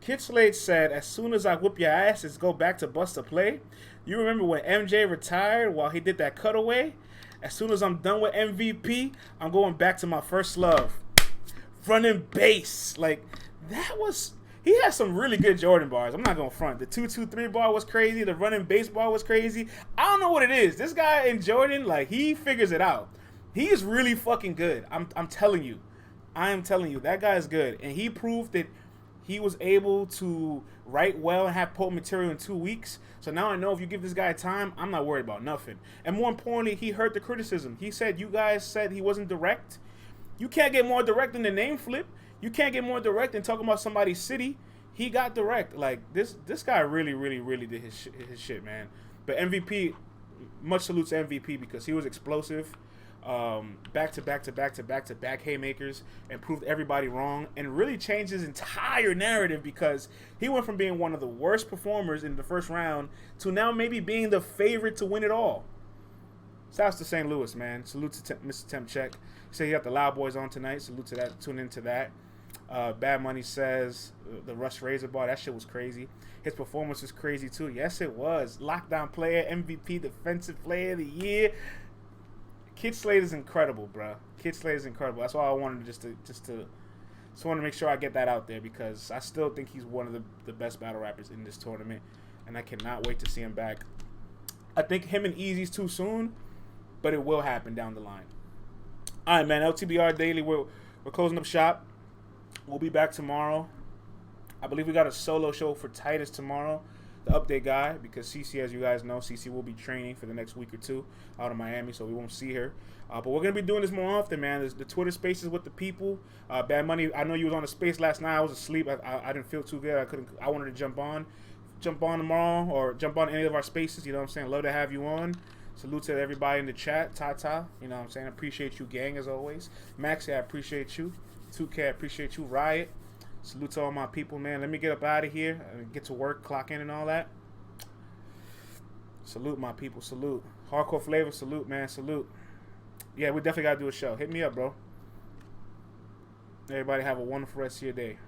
Kid Slade said, "As soon as I whoop your asses, go back to Busta Play. You remember when MJ retired while he did that cutaway? As soon as I'm done with MVP, I'm going back to my first love. Running bass, like that was." He had some really good Jordan bars. I'm not going to front. The 2-2-3 bar was crazy. The running bass bar was crazy. I don't know what it is. This guy in Jordan, like, he figures it out. He is really fucking good. I'm telling you. I am telling you. That guy is good. And he proved that he was able to write well and have potent material in 2 weeks. So now I know if you give this guy time, I'm not worried about nothing. And more importantly, he heard the criticism. He said, you guys said he wasn't direct. You can't get more direct than the name flip. You can't get more direct than talking about somebody's city. he got direct. Like this guy really did his shit, man. But MVP, much salute to MVP because he was explosive. Back to back haymakers and proved everybody wrong and really changed his entire narrative because he went from being one of the worst performers in the first round to now maybe being the favorite to win it all. Shouts to St. Louis, man. Salute to Mr. Tempcheck. He said he got the Loud Boys on tonight. Salute to that. Tune into that. Bad Money says the Rush Razor bar, that shit was crazy. His performance was crazy too. Yes, it was. Lockdown player, MVP, defensive player of the year. Kid Slade is incredible, bro. Kid Slade is incredible. That's why I wanted just want to make sure I get that out there because I still think he's one of the best battle rappers in this tournament, and I cannot wait to see him back. I think him and Eazy's too soon, but it will happen down the line. All right, man. LTBR Daily. We're closing up shop. We'll be back tomorrow. I believe we got a solo show for Titus tomorrow, the update guy, because CC, as you guys know, CC will be training for the next week or two out of Miami, so we won't see her. But we're going to be doing this more often, man. There's the Twitter spaces with the people. Bad Money, I know you was on the space last night. I was asleep. I didn't feel too good. I wanted to jump on tomorrow or jump on any of our spaces. You know what I'm saying? Love to have you on. Salute to everybody in the chat. Tata, you know what I'm saying? I appreciate you, gang, as always. Maxie, I appreciate you. 2K, I appreciate you. Riot, salute to all my people, man. Let me get up out of here and get to work, clock in and all that. Salute, my people. Salute. Hardcore Flavor, salute, man. Salute. Yeah, we definitely got to do a show. Hit me up, bro. Everybody have a wonderful rest of your day.